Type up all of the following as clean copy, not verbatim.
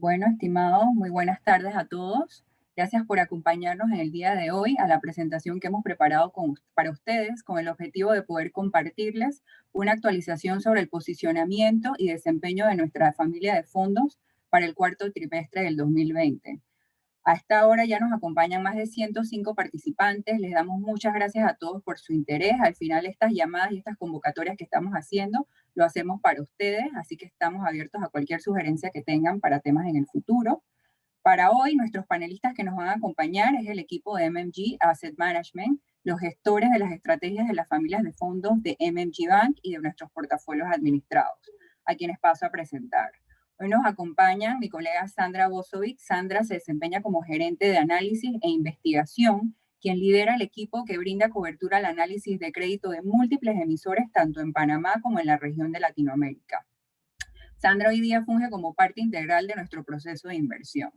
Bueno, estimados, muy buenas tardes a todos. Gracias por acompañarnos en el día de hoy a la presentación que hemos preparado para ustedes con el objetivo de poder compartirles una actualización sobre el posicionamiento y desempeño de nuestra familia de fondos para el cuarto trimestre del 2020. A esta hora ya nos acompañan más de 105 participantes. Les damos muchas gracias a todos por su interés. Al final estas llamadas y estas convocatorias que estamos haciendo lo hacemos para ustedes, así que estamos abiertos a cualquier sugerencia que tengan para temas en el futuro. Para hoy, nuestros panelistas que nos van a acompañar es el equipo de MMG Asset Management, los gestores de las estrategias de las familias de fondos de MMG Bank y de nuestros portafolios administrados, a quienes paso a presentar. Hoy nos acompaña mi colega Sandra Bozovic. Sandra se desempeña como gerente de análisis e investigación, quien lidera el equipo que brinda cobertura al análisis de crédito de múltiples emisores, tanto en Panamá como en la región de Latinoamérica. Sandra hoy día funge como parte integral de nuestro proceso de inversión.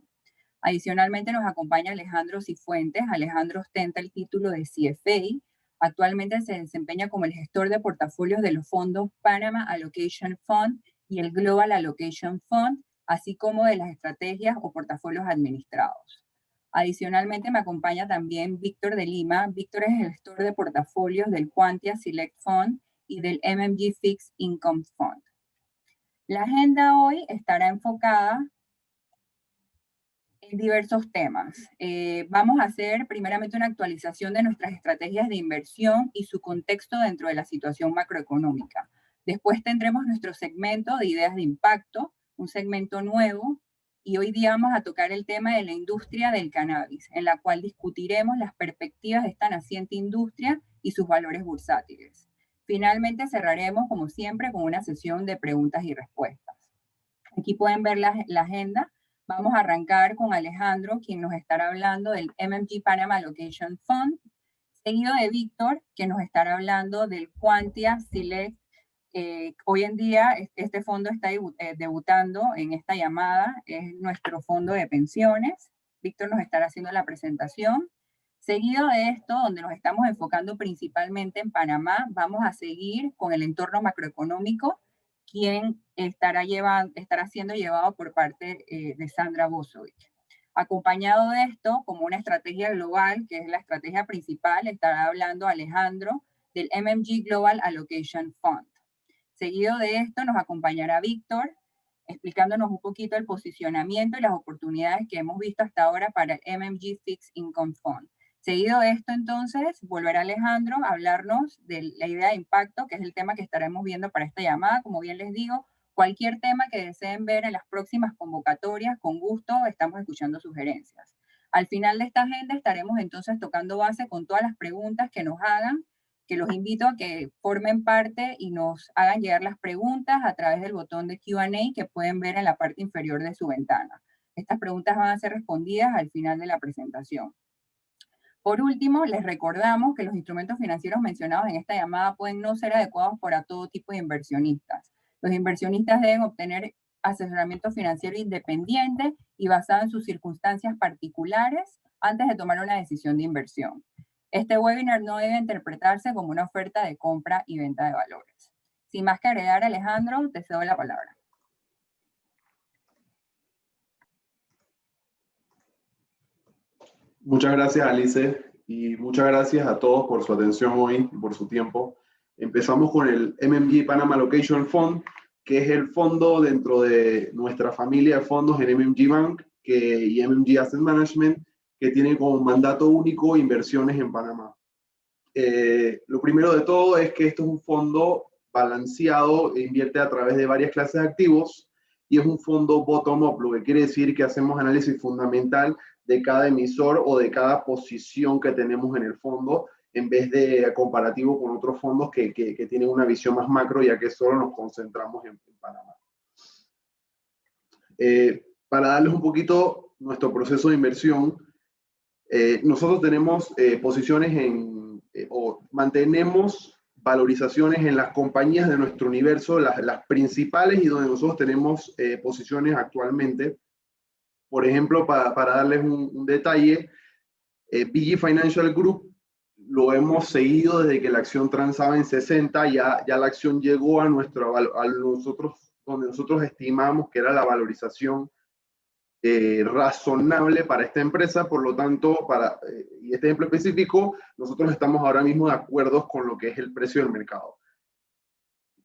Adicionalmente nos acompaña Alejandro Cifuentes. Alejandro ostenta el título de CFA. Actualmente se desempeña como el gestor de portafolios de los fondos Panama Allocation Fund y el Global Allocation Fund, así como de las estrategias o portafolios administrados. Adicionalmente me acompaña también Víctor de Lima. Víctor es el gestor de portafolios del Quantia Select Fund y del MMG Fixed Income Fund. La agenda hoy estará enfocada en diversos temas. Vamos a hacer primeramente una actualización de nuestras estrategias de inversión y su contexto dentro de la situación macroeconómica. Después tendremos nuestro segmento de ideas de impacto, un segmento nuevo, y hoy día vamos a tocar el tema de la industria del cannabis, en la cual discutiremos las perspectivas de esta naciente industria y sus valores bursátiles. Finalmente cerraremos, como siempre, con una sesión de preguntas y respuestas. Aquí pueden ver la agenda. Vamos a arrancar con Alejandro, quien nos estará hablando del MMG Panama Allocation Fund, seguido de Víctor, que nos estará hablando del Quantia Select. Hoy en día este fondo está debutando en esta llamada, es nuestro fondo de pensiones. Víctor nos estará haciendo la presentación. Seguido de esto, donde nos estamos enfocando principalmente en Panamá, vamos a seguir con el entorno macroeconómico, quien estará siendo llevado por parte de Sandra Bozovic. Acompañado de esto, como una estrategia global, que es la estrategia principal, estará hablando Alejandro del MMG Global Allocation Fund. Seguido de esto nos acompañará Víctor, explicándonos un poquito el posicionamiento y las oportunidades que hemos visto hasta ahora para el MMG Fixed Income Fund. Seguido de esto, entonces, volverá Alejandro a hablarnos de la idea de impacto, que es el tema que estaremos viendo para esta llamada. Como bien les digo, cualquier tema que deseen ver en las próximas convocatorias, con gusto estamos escuchando sugerencias. Al final de esta agenda estaremos entonces tocando base con todas las preguntas que nos hagan, que los invito a que formen parte y nos hagan llegar las preguntas a través del botón de Q&A que pueden ver en la parte inferior de su ventana. Estas preguntas van a ser respondidas al final de la presentación. Por último, les recordamos que los instrumentos financieros mencionados en esta llamada pueden no ser adecuados para todo tipo de inversionistas. Los inversionistas deben obtener asesoramiento financiero independiente y basado en sus circunstancias particulares antes de tomar una decisión de inversión. Este webinar no debe interpretarse como una oferta de compra y venta de valores. Sin más que agregar, Alejandro, te cedo la palabra. Muchas gracias, Alice, y muchas gracias a todos por su atención hoy y por su tiempo. Empezamos con el MMG Panama Allocation Fund, que es el fondo dentro de nuestra familia de fondos en MMG Bank y MMG Asset Management, que tiene como mandato único inversiones en Panamá. Lo primero de todo es que esto es un fondo balanceado e invierte a través de varias clases de activos y es un fondo bottom-up, lo que quiere decir que hacemos análisis fundamental de cada emisor o de cada posición que tenemos en el fondo, en vez de comparativo con otros fondos que tienen una visión más macro, ya que solo nos concentramos en Panamá. Para darles un poquito nuestro proceso de inversión, nosotros tenemos posiciones o mantenemos valorizaciones en las compañías de nuestro universo, las principales y donde nosotros tenemos posiciones actualmente. Por ejemplo, para darles un detalle, BG Financial Group lo hemos seguido desde que la acción transaba en 60, ya la acción llegó a donde nosotros estimamos que era la valorización razonable para esta empresa. Por lo tanto, y este ejemplo específico, nosotros estamos ahora mismo de acuerdo con lo que es el precio del mercado.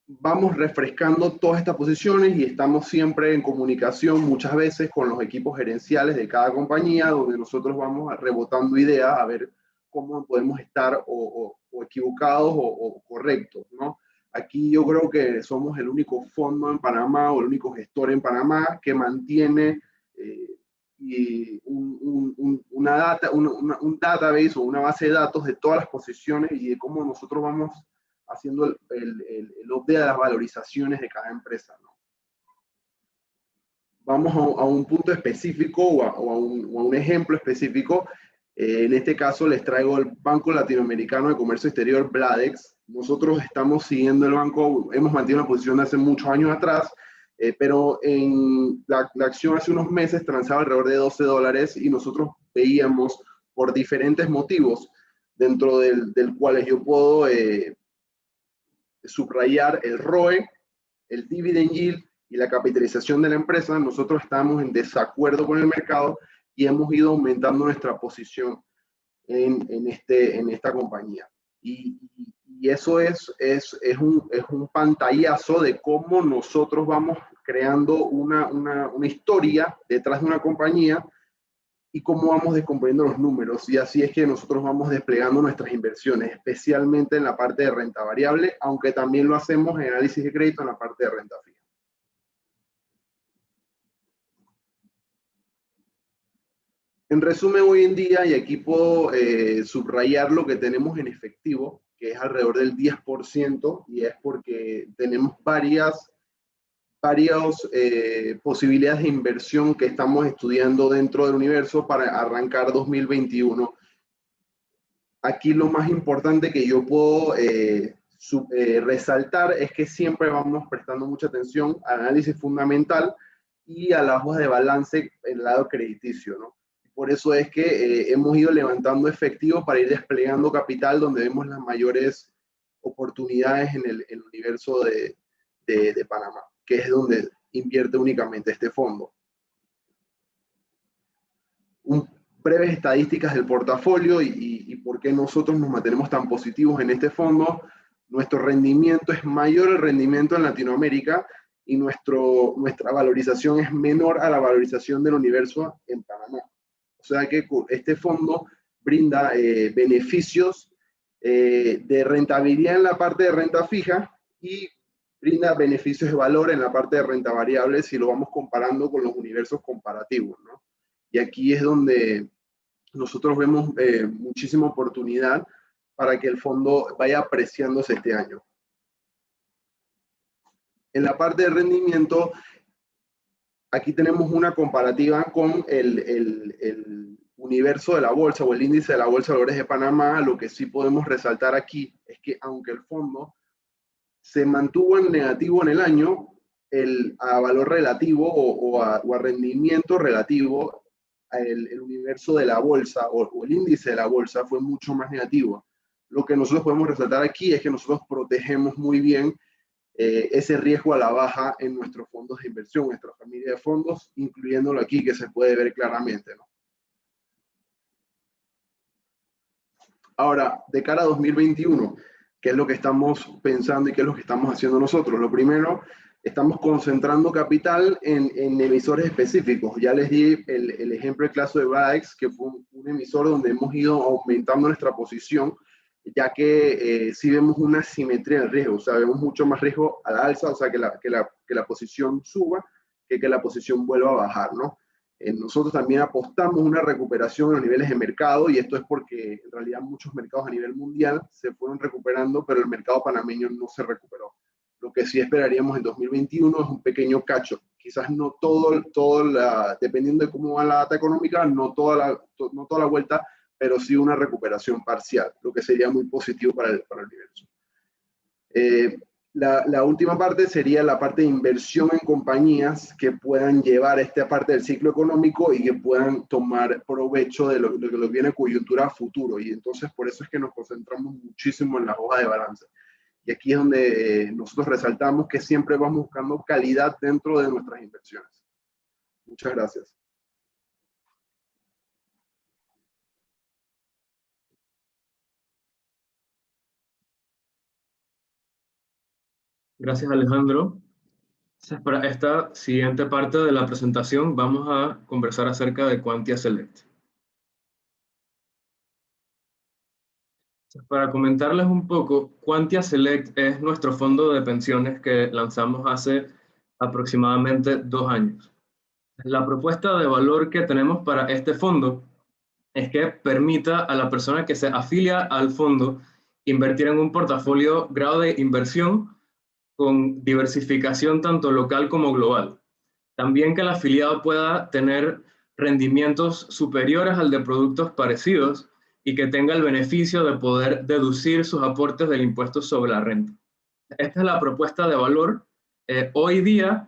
Vamos refrescando todas estas posiciones y estamos siempre en comunicación muchas veces con los equipos gerenciales de cada compañía, donde nosotros vamos rebotando ideas a ver cómo podemos estar o equivocados o correctos, ¿no? Aquí yo creo que somos el único fondo en Panamá o el único gestor en Panamá que mantiene un database o una base de datos de todas las posiciones y de cómo nosotros vamos haciendo el update de las valorizaciones de cada empresa, ¿no? Vamos a un punto específico o a un ejemplo específico. En este caso les traigo el Banco Latinoamericano de Comercio Exterior, Bladex. Nosotros estamos siguiendo el banco, hemos mantenido una posición de hace muchos años atrás, pero en la acción hace unos meses transaba alrededor de $12 y nosotros veíamos por diferentes motivos, dentro del cuales yo puedo subrayar el ROE, el dividend yield y la capitalización de la empresa. Nosotros estamos en desacuerdo con el mercado y hemos ido aumentando nuestra posición en esta compañía. Y eso es un pantallazo de cómo nosotros vamos creando una historia detrás de una compañía y cómo vamos descomponiendo los números. Y así es que nosotros vamos desplegando nuestras inversiones, especialmente en la parte de renta variable, aunque también lo hacemos en análisis de crédito en la parte de renta fija. En resumen, hoy en día, y aquí puedo subrayar lo que tenemos en efectivo, que es alrededor del 10%, y es porque tenemos varias posibilidades de inversión que estamos estudiando dentro del universo para arrancar 2021. Aquí lo más importante que yo puedo resaltar es que siempre vamos prestando mucha atención al análisis fundamental y a las hojas de balance en el lado crediticio, ¿no? Por eso es que hemos ido levantando efectivo para ir desplegando capital donde vemos las mayores oportunidades en el universo de Panamá, que es donde invierte únicamente este fondo. Breves estadísticas del portafolio y por qué nosotros nos mantenemos tan positivos en este fondo. Nuestro rendimiento es mayor al rendimiento en Latinoamérica y nuestra valorización es menor a la valorización del universo en Panamá. O sea que este fondo brinda beneficios de rentabilidad en la parte de renta fija y brinda beneficios de valor en la parte de renta variable si lo vamos comparando con los universos comparativos, ¿no? Y aquí es donde nosotros vemos muchísima oportunidad para que el fondo vaya apreciándose este año. En la parte de rendimiento, aquí tenemos una comparativa con el universo de la bolsa o el índice de la Bolsa de Valores de Panamá. Lo que sí podemos resaltar aquí es que aunque el fondo se mantuvo en negativo en el año, a valor relativo o a rendimiento relativo, el universo de la bolsa o el índice de la bolsa fue mucho más negativo. Lo que nosotros podemos resaltar aquí es que nosotros protegemos muy bien ese riesgo a la baja en nuestros fondos de inversión, nuestra familia de fondos, incluyéndolo aquí, que se puede ver claramente, ¿no? Ahora, de cara a 2021, ¿qué es lo que estamos pensando y qué es lo que estamos haciendo nosotros? Lo primero, estamos concentrando capital en emisores específicos. Ya les di el ejemplo del caso de Bladex, que fue un emisor donde hemos ido aumentando nuestra posición, ya que sí vemos una simetría del riesgo, o sea, vemos mucho más riesgo a la alza, o sea, que la posición suba, que la posición vuelva a bajar, ¿no? Nosotros también apostamos una recuperación en los niveles de mercado y esto es porque en realidad muchos mercados a nivel mundial se fueron recuperando, pero el mercado panameño no se recuperó. Lo que sí esperaríamos en 2021 es un pequeño cacho. Quizás no dependiendo de cómo va la data económica, no toda la vuelta, pero sí una recuperación parcial, lo que sería muy positivo para el universo. La última parte sería la parte de inversión en compañías que puedan llevar esta parte del ciclo económico y que puedan tomar provecho de lo que les viene coyuntura a futuro. Y entonces por eso es que nos concentramos muchísimo en la hoja de balance. Y aquí es donde nosotros resaltamos que siempre vamos buscando calidad dentro de nuestras inversiones. Muchas gracias. Gracias, Alejandro. Entonces, para esta siguiente parte de la presentación vamos a conversar acerca de Quantia Select. Entonces, para comentarles un poco, Quantia Select es nuestro fondo de pensiones que lanzamos hace aproximadamente 2 años. La propuesta de valor que tenemos para este fondo es que permita a la persona que se afilia al fondo invertir en un portafolio grado de inversión con diversificación tanto local como global. También que el afiliado pueda tener rendimientos superiores al de productos parecidos y que tenga el beneficio de poder deducir sus aportes del impuesto sobre la renta. Esta es la propuesta de valor. Hoy día,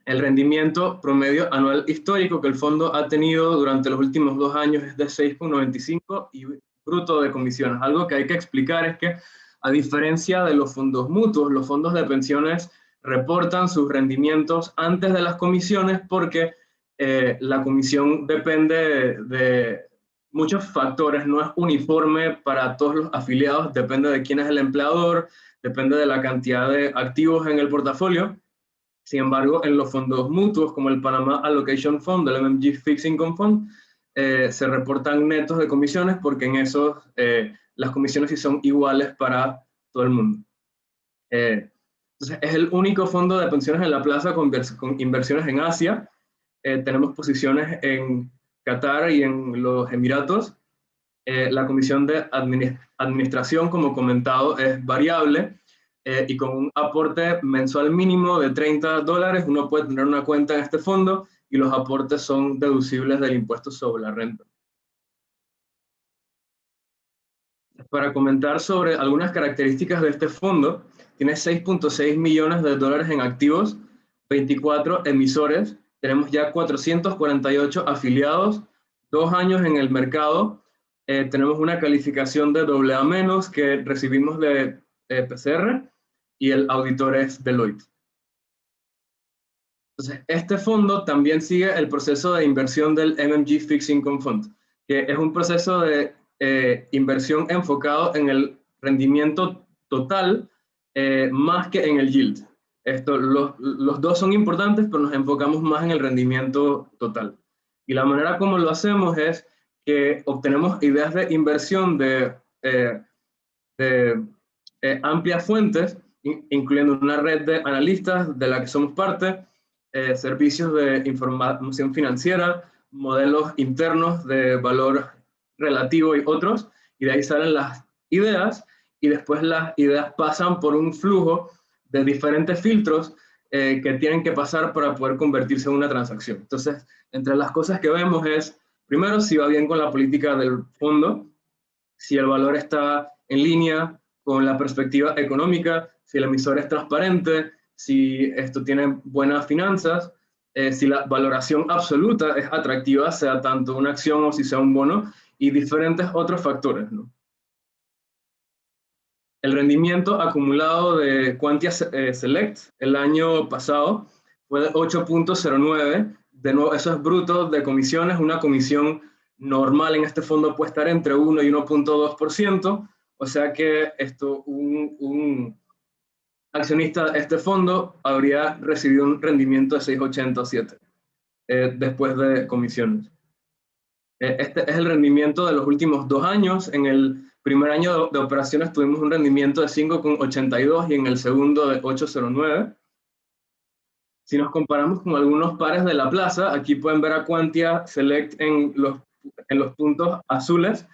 el rendimiento promedio anual histórico que el fondo ha tenido durante los últimos 2 años es de 6,95 y bruto de comisiones. Algo que hay que explicar es que, a diferencia de los fondos mutuos, los fondos de pensiones reportan sus rendimientos antes de las comisiones porque la comisión depende de muchos factores, no es uniforme para todos los afiliados, depende de quién es el empleador, depende de la cantidad de activos en el portafolio. Sin embargo, en los fondos mutuos, como el Panama Allocation Fund, el MMG Fixed Income Fund, se reportan netos de comisiones porque en esos las comisiones sí son iguales para todo el mundo. Entonces, es el único fondo de pensiones en la plaza con inversiones en Asia. Tenemos posiciones en Qatar y en los Emiratos. La comisión de administración, como comentado, es variable. Y con un aporte mensual mínimo de $30, uno puede tener una cuenta en este fondo y los aportes son deducibles del impuesto sobre la renta. Para comentar sobre algunas características de este fondo, tiene $6.6 millones en activos, 24 emisores, tenemos ya 448 afiliados, 2 años en el mercado, tenemos una calificación de AA- que recibimos de PCR, y el auditor es Deloitte. Entonces, este fondo también sigue el proceso de inversión del MMG Fixed Income Fund, que es un proceso de inversión enfocado en el rendimiento total más que en el yield. Los dos son importantes, pero nos enfocamos más en el rendimiento total. Y la manera como lo hacemos es que obtenemos ideas de inversión de amplias fuentes, incluyendo una red de analistas de la que somos parte, servicios de información financiera, modelos internos de valor relativo y otros, y de ahí salen las ideas, y después las ideas pasan por un flujo de diferentes filtros que tienen que pasar para poder convertirse en una transacción. Entonces, entre las cosas que vemos es, primero, si va bien con la política del fondo, si el valor está en línea con la perspectiva económica, si el emisor es transparente, si esto tiene buenas finanzas, si la valoración absoluta es atractiva, sea tanto una acción o si sea un bono, y diferentes otros factores, ¿no? El rendimiento acumulado de Quantia Select el año pasado fue de 8.09. De nuevo, eso es bruto de comisiones. Una comisión normal en este fondo puede estar entre 1 y 1.2%. O sea que un accionista de este fondo habría recibido un rendimiento de 6.87 después de comisiones. Este es el rendimiento de los últimos 2 años. En el primer año de operaciones tuvimos un rendimiento de 5.82 y en el segundo de 8.09. Si nos comparamos con algunos pares de la plaza, aquí pueden ver a Quantia Select en los puntos azules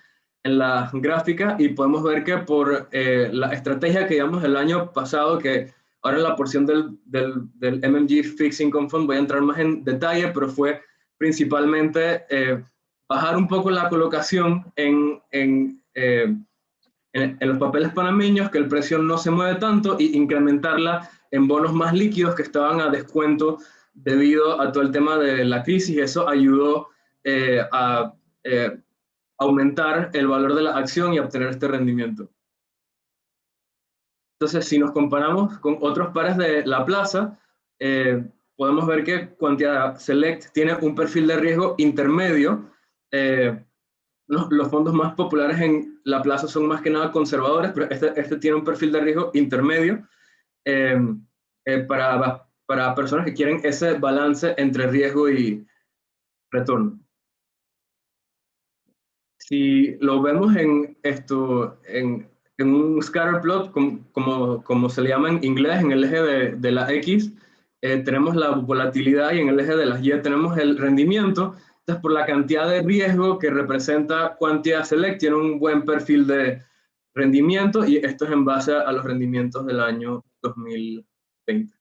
en la gráfica, y podemos ver que por la estrategia que llevamos el año pasado, que ahora en la porción del MMG Fixed Income Fund voy a entrar más en detalle, pero fue principalmente bajar un poco la colocación en los papeles panameños, que el precio no se mueve tanto, y incrementarla en bonos más líquidos que estaban a descuento debido a todo el tema de la crisis. Eso ayudó a aumentar el valor de la acción y obtener este rendimiento. Entonces, si nos comparamos con otros pares de la plaza, podemos ver que Quantia Select tiene un perfil de riesgo intermedio. Los fondos más populares en la plaza son más que nada conservadores, pero este tiene un perfil de riesgo intermedio. para personas que quieren ese balance entre riesgo y retorno. Si lo vemos en un scatter plot, como se le llama en inglés, en el eje de la X, tenemos la volatilidad y en el eje de las Y tenemos el rendimiento. Entonces, por la cantidad de riesgo que representa Quantia Select, tiene un buen perfil de rendimiento y esto es en base a los rendimientos del año 2020.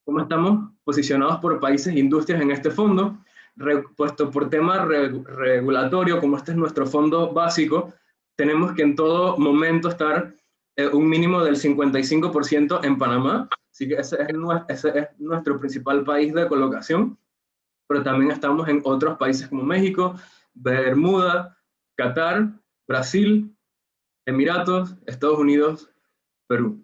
¿Cómo estamos posicionados por países e industrias en este fondo? Puesto por tema regulatorio, como este es nuestro fondo básico, tenemos que en todo momento estar un mínimo del 55% en Panamá, así que ese es nuestro principal país de colocación, pero también estamos en otros países como México, Bermuda, Qatar, Brasil, Emiratos, Estados Unidos, Perú.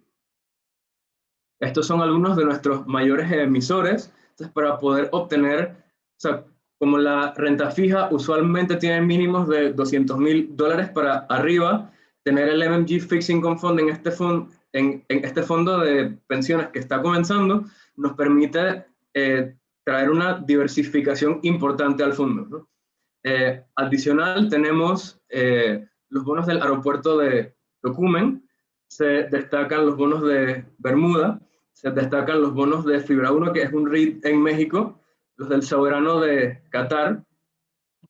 Estos son algunos de nuestros mayores emisores. Entonces, para poder obtener, o sea, como la renta fija usualmente tiene mínimos de $200,000 para arriba, tener el MMG Fixed Income Fund en este fondo de pensiones que está comenzando nos permite traer una diversificación importante al fondo, ¿no? Adicional, tenemos los bonos del aeropuerto de Tocumen, se destacan los bonos de Bermuda, se destacan los bonos de Fibra 1, que es un REIT en México, los del soberano de Qatar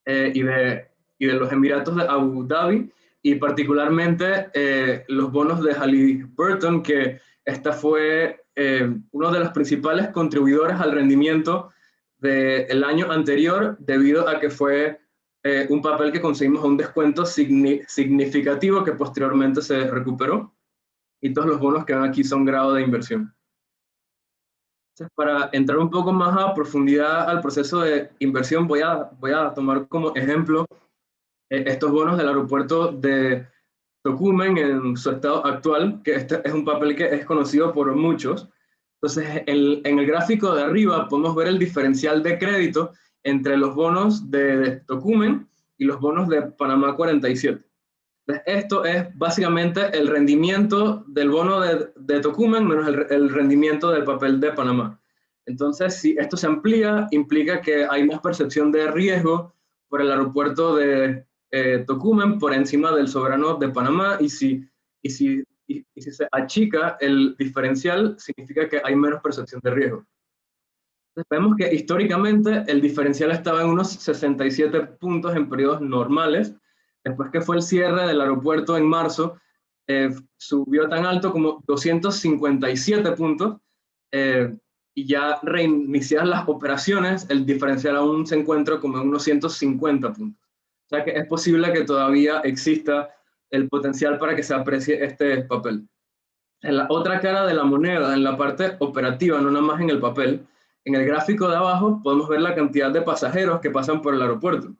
y de los Emiratos de Abu Dhabi, y particularmente los bonos de Halliburton, que esta fue uno de los principales contribuidores al rendimiento del año anterior, debido a que fue un papel que conseguimos a un descuento significativo que posteriormente se recuperó, y todos los bonos que van aquí son grado de inversión. Entonces, para entrar un poco más a profundidad al proceso de inversión, voy a tomar como ejemplo estos bonos del aeropuerto de Tocumen en su estado actual, que este es un papel que es conocido por muchos. Entonces, en el gráfico de arriba podemos ver el diferencial de crédito entre los bonos de Tocumen y los bonos de Panamá 47. Entonces, esto es básicamente el rendimiento del bono de Tocumen menos el rendimiento del papel de Panamá. Entonces, si esto se amplía, implica que hay más percepción de riesgo por el aeropuerto de Tocumen por encima del soberano de Panamá, y si se achica el diferencial, significa que hay menos percepción de riesgo. Entonces, vemos que históricamente el diferencial estaba en unos 67 puntos en periodos normales. Después que fue el cierre del aeropuerto en marzo, subió tan alto como 257 puntos, y ya reiniciadas las operaciones, el diferencial aún se encuentra como en unos 150 puntos. O sea que es posible que todavía exista el potencial para que se aprecie este papel. En la otra cara de la moneda, en la parte operativa, no nada más en el papel, en el gráfico de abajo podemos ver la cantidad de pasajeros que pasan por el aeropuerto.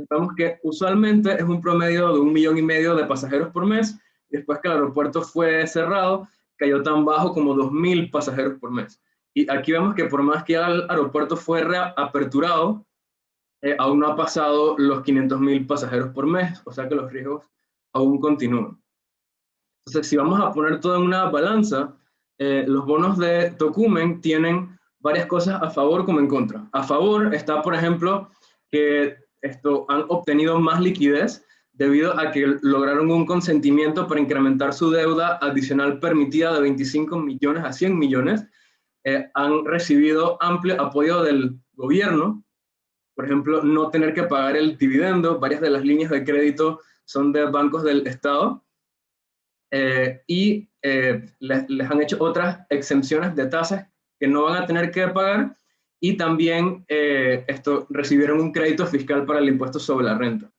Vemos que usualmente es un promedio de 1,5 millones de pasajeros por mes, y después que el aeropuerto fue cerrado, cayó tan bajo como 2,000 pasajeros por mes. Y aquí vemos que por más que el aeropuerto fue reaperturado, aún no ha pasado los 500,000 pasajeros por mes, o sea que los riesgos aún continúan. Entonces, si vamos a poner todo en una balanza, los bonos de Tocumen tienen varias cosas a favor como en contra. A favor está, por ejemplo, que han obtenido más liquidez debido a que lograron un consentimiento para incrementar su deuda adicional permitida de 25 millones a 100 millones. Han recibido amplio apoyo del gobierno, por ejemplo, no tener que pagar el dividendo. Varias de las líneas de crédito son de bancos del Estado, y les han hecho otras exenciones de tasas que no van a tener que pagar, y también recibieron un crédito fiscal para el impuesto sobre la renta.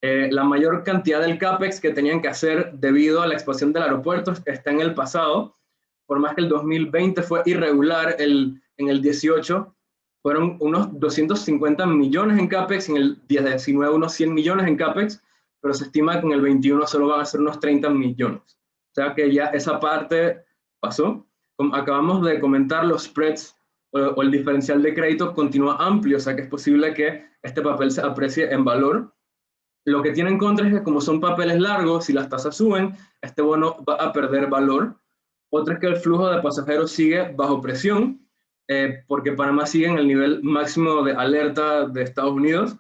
La mayor cantidad del CAPEX que tenían que hacer debido a la expansión del aeropuerto está en el pasado. Por más que el 2020 fue irregular, en el 18 fueron unos 250 millones en CAPEX, en el 19 unos 100 millones en CAPEX, pero se estima que en el 21 solo van a ser unos 30 millones. O sea que ya esa parte pasó. Como acabamos de comentar, los spreads o el diferencial de crédito continúa amplio, o sea que es posible que este papel se aprecie en valor. Lo que tiene en contra es que como son papeles largos, si las tasas suben, este bono va a perder valor, Otra es que el flujo de pasajeros sigue bajo presión, porque Panamá sigue en el nivel máximo de alerta de Estados Unidos,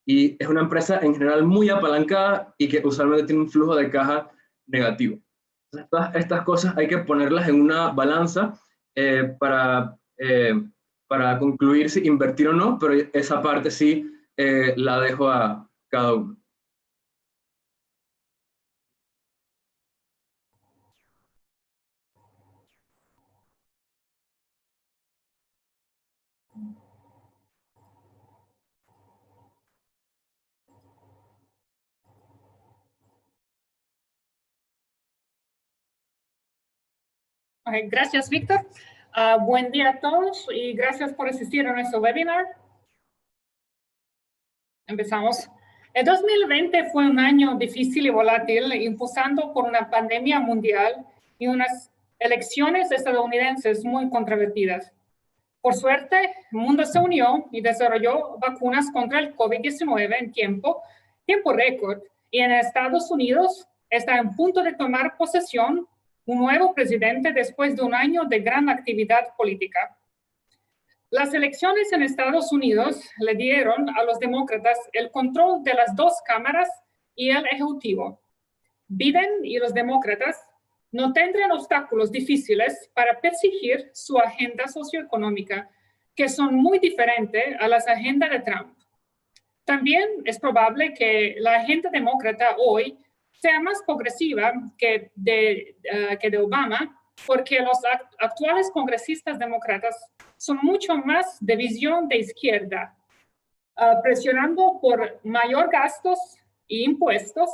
y es una empresa en general muy apalancada y que usualmente tiene un flujo de caja negativo. Estas cosas hay que ponerlas en una balanza para concluir si invertir o no, pero esa parte sí la dejo a cada uno. Okay, gracias, Víctor. Buen día a todos y gracias por asistir a nuestro webinar. Empezamos. El 2020 fue un año difícil y volátil, impulsado por una pandemia mundial y unas elecciones estadounidenses muy controvertidas. Por suerte, el mundo se unió y desarrolló vacunas contra el COVID-19 en tiempo récord, y en Estados Unidos está en punto de tomar posesión un nuevo presidente después de un año de gran actividad política. Las elecciones en Estados Unidos le dieron a los demócratas el control de las dos cámaras y el ejecutivo. Biden y los demócratas no tendrán obstáculos difíciles para perseguir su agenda socioeconómica, que son muy diferentes a las agendas de Trump. También es probable que la agenda demócrata hoy sea más progresiva que de Obama, porque los actuales congresistas demócratas son mucho más de visión de izquierda, presionando por mayor gastos e impuestos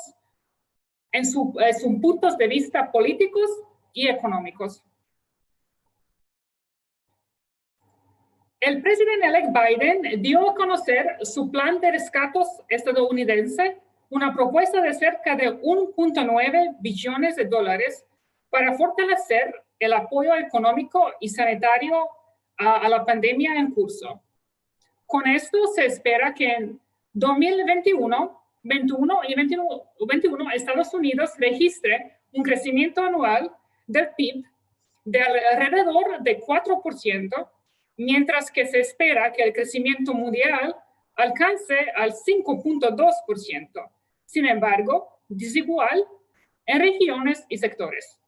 en sus puntos de vista políticos y económicos. El presidente-elect Biden dio a conocer su plan de rescates estadounidense, una propuesta de cerca de 1.9 billones de dólares para fortalecer el apoyo económico y sanitario a la pandemia en curso. Con esto se espera que en 2021 Estados Unidos registre un crecimiento anual del PIB de alrededor de 4%, mientras que se espera que el crecimiento mundial alcance al 5.2%. Sin embargo, desigual en regiones y sectores.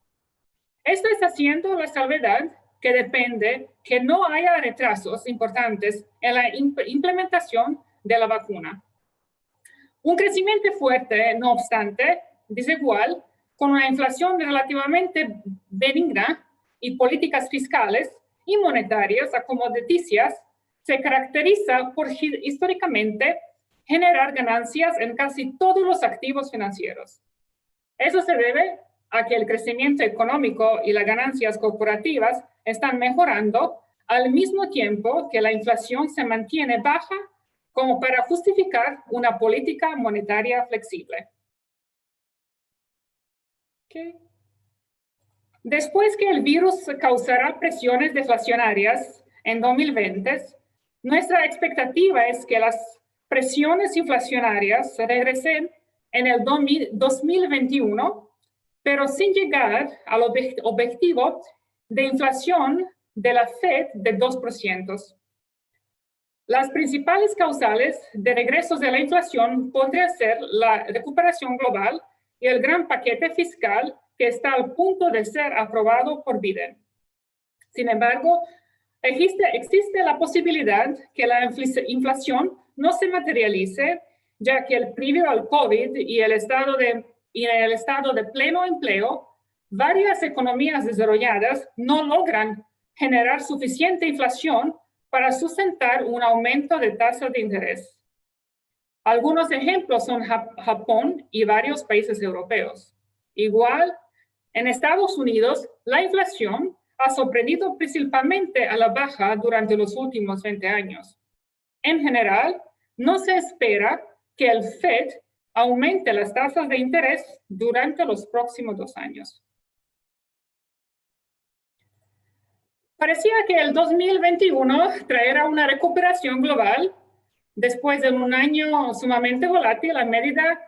Esto está haciendo la salvedad que depende que no haya retrasos importantes en la implementación de la vacuna. Un crecimiento fuerte, no obstante, desigual, con una inflación relativamente benigna y políticas fiscales y monetarias acomodeticias, se caracteriza por históricamente generar ganancias en casi todos los activos financieros. Eso se debe a que el crecimiento económico y las ganancias corporativas están mejorando al mismo tiempo que la inflación se mantiene baja, como para justificar una política monetaria flexible. Okay. Después que el virus causará presiones deflacionarias en 2020, nuestra expectativa es que las presiones inflacionarias regresen en el 2021, pero sin llegar al objetivo de inflación de la Fed de 2%. Las principales causales de regresos de la inflación podrían ser la recuperación global y el gran paquete fiscal que está al punto de ser aprobado por Biden. Sin embargo, existe la posibilidad que la inflación no se materialice, ya que previo al COVID y en el estado de pleno empleo, varias economías desarrolladas no logran generar suficiente inflación para sustentar un aumento de tasa de interés. Algunos ejemplos son Japón y varios países europeos. Igual, en Estados Unidos, la inflación ha sorprendido principalmente a la baja durante los últimos 20 años. En general, no se espera que el Fed aumente las tasas de interés durante los próximos 2 años. Parecía que el 2021 traerá una recuperación global después de un año sumamente volátil a medida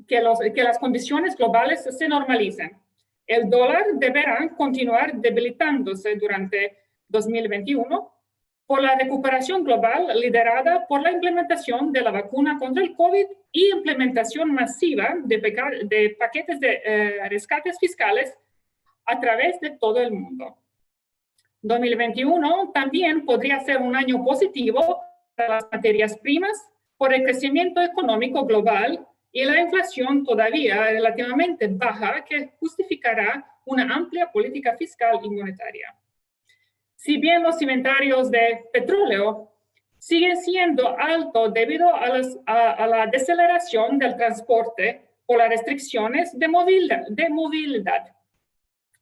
que las condiciones globales se normalicen. el dólar deberá continuar debilitándose durante 2021 por la recuperación global liderada por la implementación de la vacuna contra el COVID y implementación masiva de paquetes de rescates fiscales a través de todo el mundo. 2021 también podría ser un año positivo para las materias primas por el crecimiento económico global y la inflación todavía relativamente baja que justificará una amplia política fiscal y monetaria. Si bien los inventarios de petróleo siguen siendo altos debido a la deceleración del transporte por las restricciones de movilidad.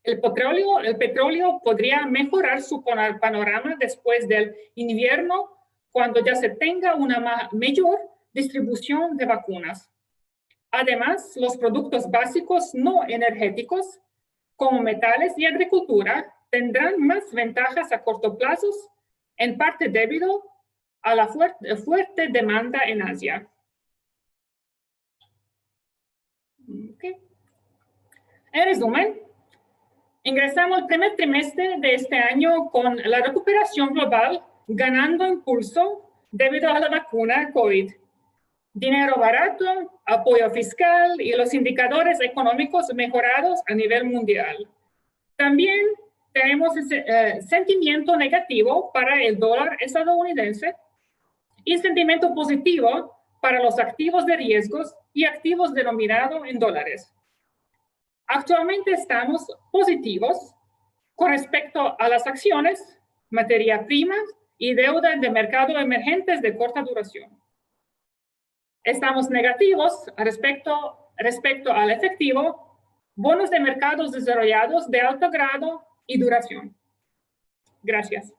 El petróleo podría mejorar su panorama después del invierno cuando ya se tenga una mayor distribución de vacunas. Además, los productos básicos no energéticos, como metales y agricultura, tendrán más ventajas a corto plazo, en parte debido a la fuerte demanda en Asia. Okay. En resumen, ingresamos al primer trimestre de este año con la recuperación global ganando impulso debido a la vacuna COVID. Dinero barato, apoyo fiscal y los indicadores económicos mejorados a nivel mundial. También tenemos sentimiento negativo para el dólar estadounidense y sentimiento positivo para los activos de riesgos y activos denominados en dólares. Actualmente estamos positivos con respecto a las acciones, materia prima y deuda de mercado emergentes de corta duración. Estamos negativos respecto al efectivo, bonos de mercados desarrollados de alto grado y duración. Gracias.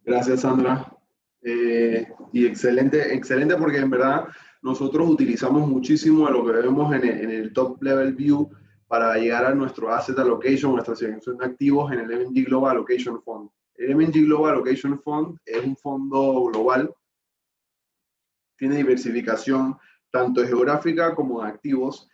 Gracias, Sandra. Y excelente porque en verdad nosotros utilizamos muchísimo de lo que vemos en el Top Level View para llegar a nuestro Asset Allocation, nuestra selección de activos en el M&G Global Allocation Fund. El M&G Global Allocation Fund es un fondo global, tiene diversificación tanto geográfica como de activos.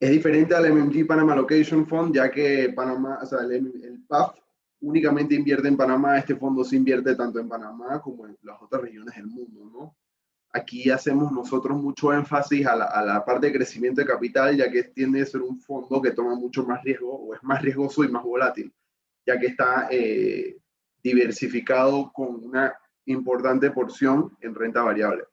Es diferente al M&G Panama Allocation Fund, ya que Panamá, o sea, el PAF únicamente invierte en Panamá. Este fondo se invierte tanto en Panamá como en las otras regiones del mundo, ¿no? Aquí hacemos nosotros mucho énfasis a la parte de crecimiento de capital, ya que tiende a ser un fondo que toma mucho más riesgo, o es más riesgoso y más volátil, ya que está diversificado con una importante porción en renta variable.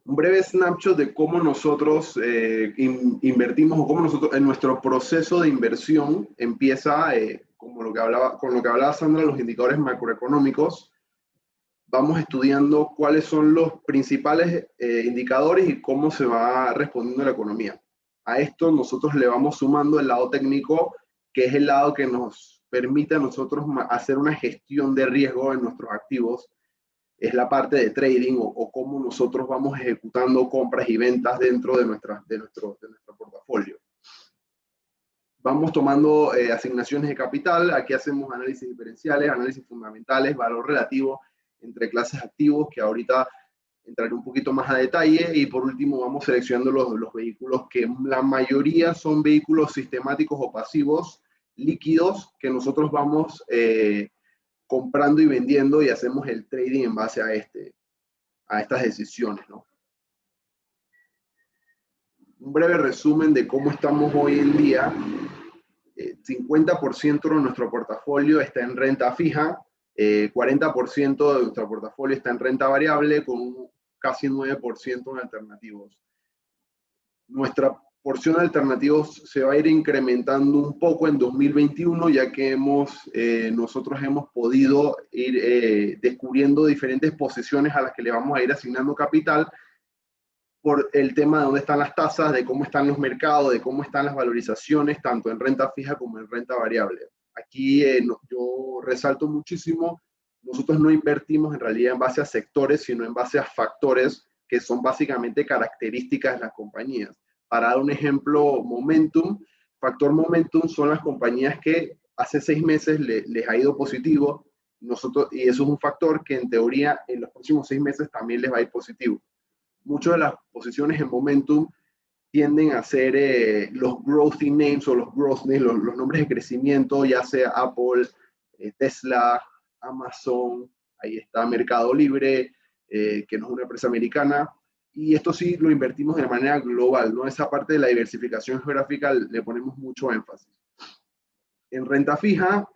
Un breve snapshot de cómo nosotros invertimos, o cómo nosotros en nuestro proceso de inversión empieza con lo que hablaba Sandra, los indicadores macroeconómicos. Vamos estudiando cuáles son los principales indicadores y cómo se va respondiendo la economía. A esto nosotros le vamos sumando el lado técnico, que es el lado que nos permite a nosotros hacer una gestión de riesgo en nuestros activos. Es la parte de trading o cómo nosotros vamos ejecutando compras y ventas dentro de nuestro portafolio. Vamos tomando asignaciones de capital. Aquí hacemos análisis diferenciales, análisis fundamentales, valor relativo entre clases de activos, que ahorita entraré un poquito más a detalle. Y por último vamos seleccionando los vehículos, que la mayoría son vehículos sistemáticos o pasivos, líquidos, que nosotros vamos comprando y vendiendo, y hacemos el trading en base a estas decisiones, ¿no? Un breve resumen de cómo estamos hoy en día. 50% de nuestro portafolio está en renta fija, 40% de nuestro portafolio está en renta variable, con un casi 9% en alternativos. Nuestra porción de alternativos se va a ir incrementando un poco en 2021, ya que nosotros hemos podido ir descubriendo diferentes posiciones a las que le vamos a ir asignando capital, por el tema de dónde están las tasas, de cómo están los mercados, de cómo están las valorizaciones, tanto en renta fija como en renta variable. Aquí yo resalto muchísimo, nosotros no invertimos en realidad en base a sectores, sino en base a factores, que son básicamente características de las compañías. Para dar un ejemplo, Momentum, factor Momentum son las compañías que hace 6 meses les ha ido positivo, y eso es un factor que en teoría en los próximos 6 meses también les va a ir positivo. Muchas de las posiciones en Momentum tienden a ser los growthy names o los growth names, los nombres de crecimiento, ya sea Apple, Tesla, Amazon, ahí está Mercado Libre, que no es una empresa americana, y esto sí lo invertimos de manera global, ¿no? Esa parte de la diversificación geográfica le ponemos mucho énfasis. En renta fija,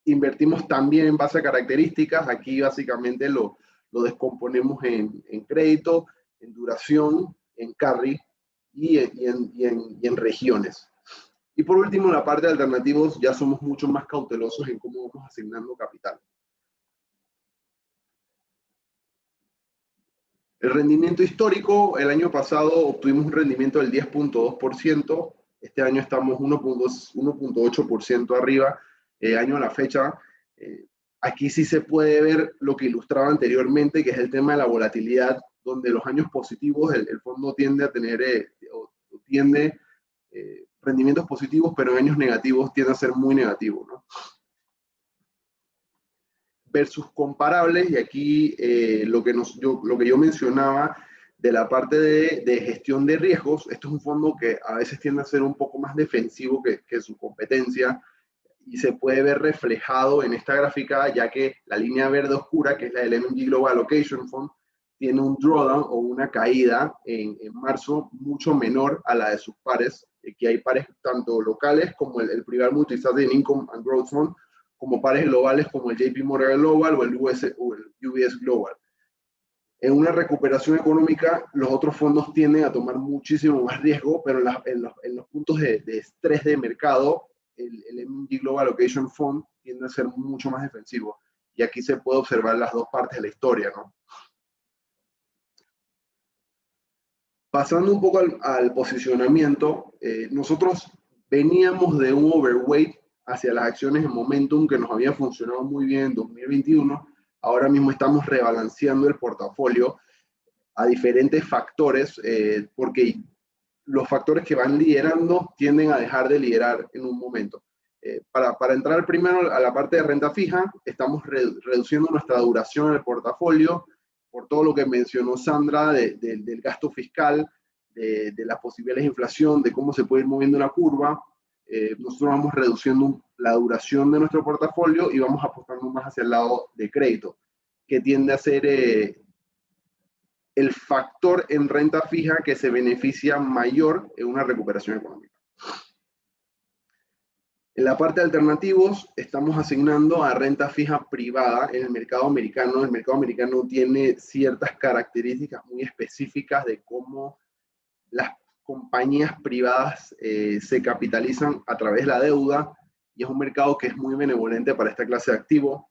invertimos también en base a características, aquí básicamente lo descomponemos en crédito, en duración, en carry y en regiones. Y por último, la parte de alternativos, ya somos mucho más cautelosos en cómo vamos asignando capital. El rendimiento histórico, el año pasado obtuvimos un rendimiento del 10.2%, este año estamos 1.8% arriba, año a la fecha. Aquí sí se puede ver lo que ilustraba anteriormente, que es el tema de la volatilidad, donde los años positivos el fondo tiende a tener, rendimientos positivos, pero en años negativos tiende a ser muy negativo, ¿no? Versus comparables, y aquí lo que yo mencionaba de la parte de gestión de riesgos, esto es un fondo que a veces tiende a ser un poco más defensivo que su competencia, y se puede ver reflejado en esta gráfica, ya que la línea verde oscura, que es la del MMG Global Allocation Fund, tiene un drawdown o una caída en marzo mucho menor a la de sus pares. Aquí hay pares tanto locales como el Private Multi-Asset Income and Growth Fund, como pares globales como el JP Morgan Global o el UBS Global. En una recuperación económica, los otros fondos tienden a tomar muchísimo más riesgo, pero en los puntos de estrés de mercado, el MMG Global Allocation Fund tiende a ser mucho más defensivo. Y aquí se puede observar las dos partes de la historia, ¿no? Pasando un poco al posicionamiento, nosotros veníamos de un overweight hacia las acciones en Momentum que nos había funcionado muy bien en 2021. Ahora mismo estamos rebalanceando el portafolio a diferentes factores, porque los factores que van liderando tienden a dejar de liderar en un momento. Para entrar primero a la parte de renta fija, estamos reduciendo nuestra duración en el portafolio por todo lo que mencionó Sandra del gasto fiscal, de las posibilidades de inflación, de cómo se puede ir moviendo la curva. Nosotros vamos reduciendo la duración de nuestro portafolio y vamos apostando más hacia el lado de crédito, que tiende a ser el factor en renta fija que se beneficia mayor en una recuperación económica. En la parte de alternativos, estamos asignando a renta fija privada en el mercado americano. El mercado americano tiene ciertas características muy específicas de cómo las compañías privadas se capitalizan a través de la deuda, y es un mercado que es muy benevolente para esta clase de activo.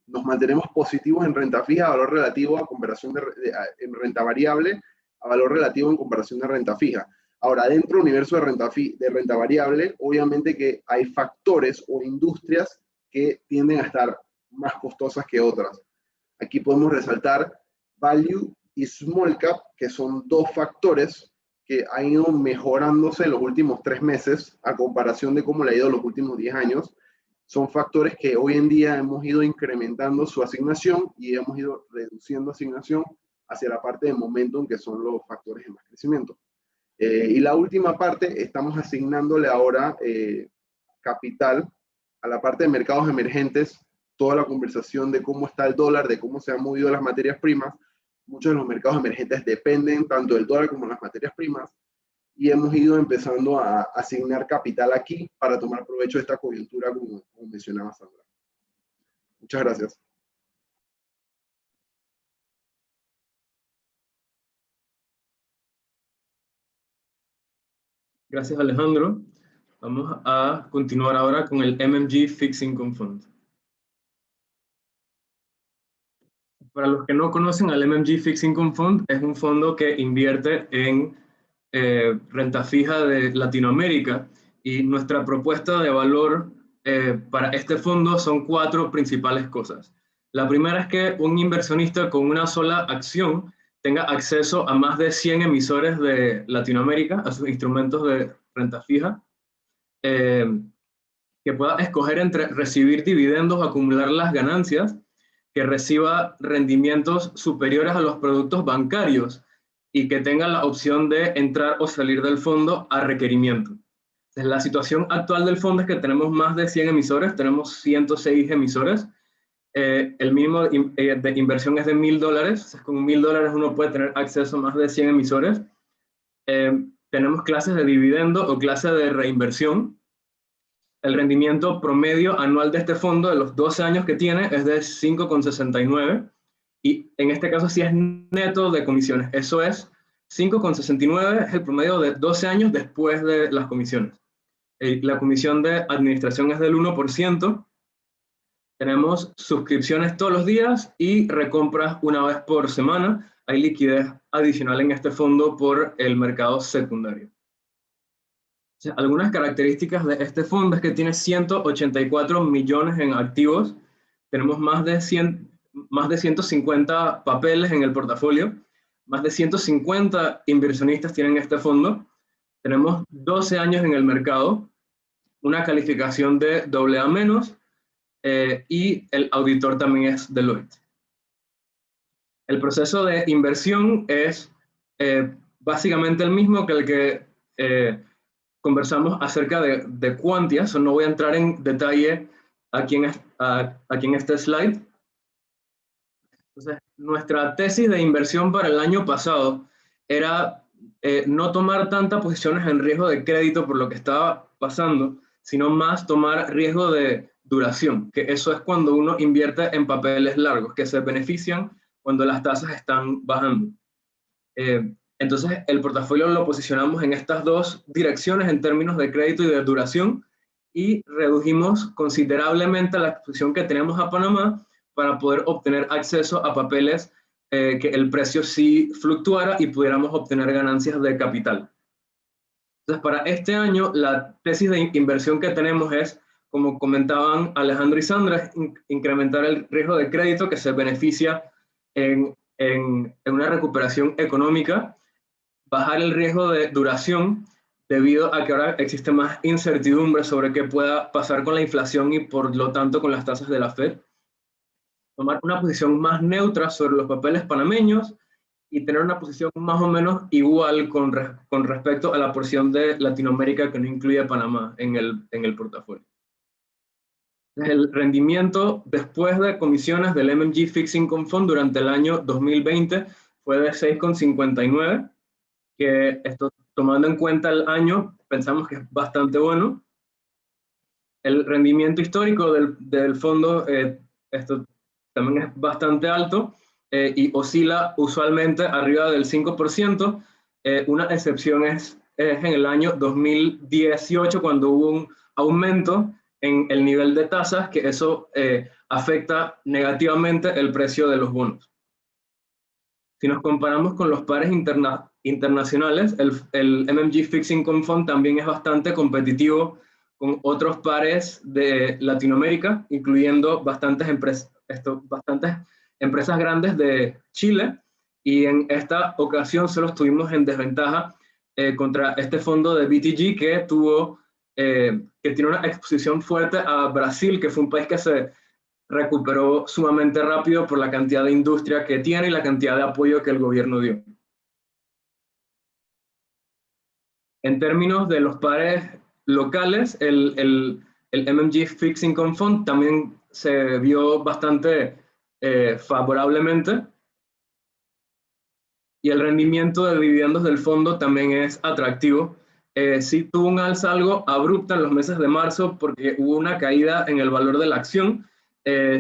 Nos mantenemos positivos en renta fija a valor relativo a comparación en renta variable, a valor relativo en comparación de renta fija. Ahora, dentro del universo de renta variable, obviamente que hay factores o industrias que tienden a estar más costosas que otras. Aquí podemos resaltar value y small cap, que son dos factores que han ido mejorándose en los últimos 3 meses a comparación de cómo le ha ido los últimos 10 años. Son factores que hoy en día hemos ido incrementando su asignación y hemos ido reduciendo asignación hacia la parte de momentum, que son los factores de más crecimiento. Y la última parte, estamos asignándole ahora capital a la parte de mercados emergentes, toda la conversación de cómo está el dólar, de cómo se han movido las materias primas. Muchos de los mercados emergentes dependen tanto del dólar como de las materias primas, y hemos ido empezando a asignar capital aquí para tomar provecho de esta coyuntura, como mencionaba Sandra. Muchas gracias. Gracias, Alejandro. Vamos a continuar ahora con el MMG Fixed Income Fund. Para los que no conocen al MMG Fixed Income Fund, es un fondo que invierte en renta fija de Latinoamérica, y nuestra propuesta de valor para este fondo son 4 principales cosas. La primera es que un inversionista con una sola acción tenga acceso a más de 100 emisores de Latinoamérica, a sus instrumentos de renta fija, que pueda escoger entre recibir dividendos o acumular las ganancias, que reciba rendimientos superiores a los productos bancarios y que tenga la opción de entrar o salir del fondo a requerimiento. Entonces, la situación actual del fondo es que tenemos más de 100 emisores, tenemos 106 emisores. El mínimo de inversión es de $1.000, entonces con $1.000 uno puede tener acceso a más de 100 emisores. Tenemos clases de dividendo o clases de reinversión. El rendimiento promedio anual de este fondo de los 12 años que tiene es de 5,69 y en este caso sí es neto de comisiones. Eso es 5,69 es el promedio de 12 años después de las comisiones. La comisión de administración es del 1%. Tenemos suscripciones todos los días y recompras una vez por semana. Hay liquidez adicional en este fondo por el mercado secundario. Algunas características de este fondo es que tiene 184 millones en activos. Tenemos más de 150 papeles en el portafolio. Más de 150 inversionistas tienen este fondo. Tenemos 12 años en el mercado. Una calificación de AA-, y el auditor también es Deloitte. El proceso de inversión es básicamente el mismo que el que conversamos acerca de Quantia, no voy a entrar en detalle aquí en este slide. Entonces, nuestra tesis de inversión para el año pasado era no tomar tantas posiciones en riesgo de crédito por lo que estaba pasando, sino más tomar riesgo de duración, que eso es cuando uno invierte en papeles largos, que se benefician cuando las tasas están bajando. Entonces, el portafolio lo posicionamos en estas dos direcciones en términos de crédito y de duración y redujimos considerablemente la exposición que tenemos a Panamá para poder obtener acceso a papeles que el precio sí fluctuara y pudiéramos obtener ganancias de capital. Entonces, para este año, la tesis de inversión que tenemos es, como comentaban Alejandro y Sandra, incrementar el riesgo de crédito que se beneficia en una recuperación económica, bajar el riesgo de duración debido a que ahora existe más incertidumbre sobre qué pueda pasar con la inflación y por lo tanto con las tasas de la Fed, tomar una posición más neutra sobre los papeles panameños y tener una posición más o menos igual con respecto a la porción de Latinoamérica que no incluye Panamá en el portafolio. El rendimiento después de comisiones del MMG Fixed Income Fund durante el año 2020 fue de 6,59, que esto, tomando en cuenta el año, pensamos que es bastante bueno. El rendimiento histórico del fondo, esto también es bastante alto y oscila usualmente arriba del 5%. Una excepción es en el año 2018, cuando hubo un aumento en el nivel de tasas, que eso afecta negativamente el precio de los bonos. Si nos comparamos con los pares internacionales, el MMG Fixed Income Fund también es bastante competitivo con otros pares de Latinoamérica, incluyendo bastantes empresas grandes de Chile, y en esta ocasión solo estuvimos en desventaja contra este fondo de BTG que tiene una exposición fuerte a Brasil, que fue un país que se recuperó sumamente rápido por la cantidad de industria que tiene y la cantidad de apoyo que el gobierno dio. En términos de los pares locales, el MMG Fixed Income Fund también se vio bastante favorablemente, y el rendimiento de dividendos del fondo también es atractivo. Sí tuvo un alza algo abrupta en los meses de marzo porque hubo una caída en el valor de la acción.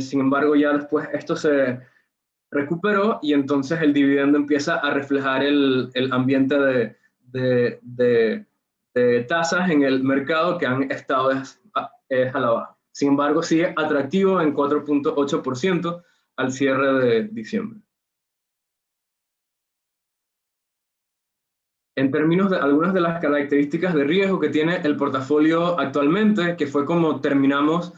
Sin embargo, ya después esto se recuperó y entonces el dividendo empieza a reflejar el ambiente de tasas en el mercado que han estado a la baja. Sin embargo, sigue atractivo en 4,8% al cierre de diciembre. En términos de algunas de las características de riesgo que tiene el portafolio actualmente, que fue como terminamos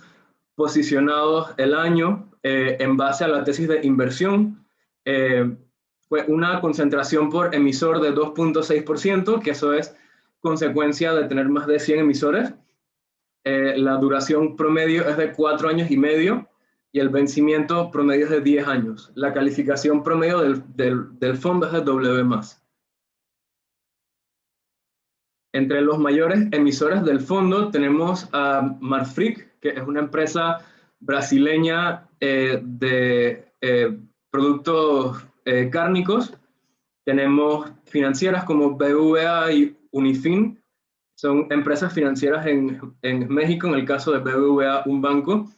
posicionados el año en base a la tesis de inversión, fue una concentración por emisor de 2.6%, que eso es consecuencia de tener más de 100 emisores. La duración promedio es de 4 años y medio y el vencimiento promedio es de 10 años. La calificación promedio del fondo es de W+. Entre los mayores emisores del fondo tenemos a Marfrig, que es una empresa brasileña de productos cárnicos. Tenemos financieras como BBVA y Unifin, son empresas financieras en México, en el caso de BBVA, un banco.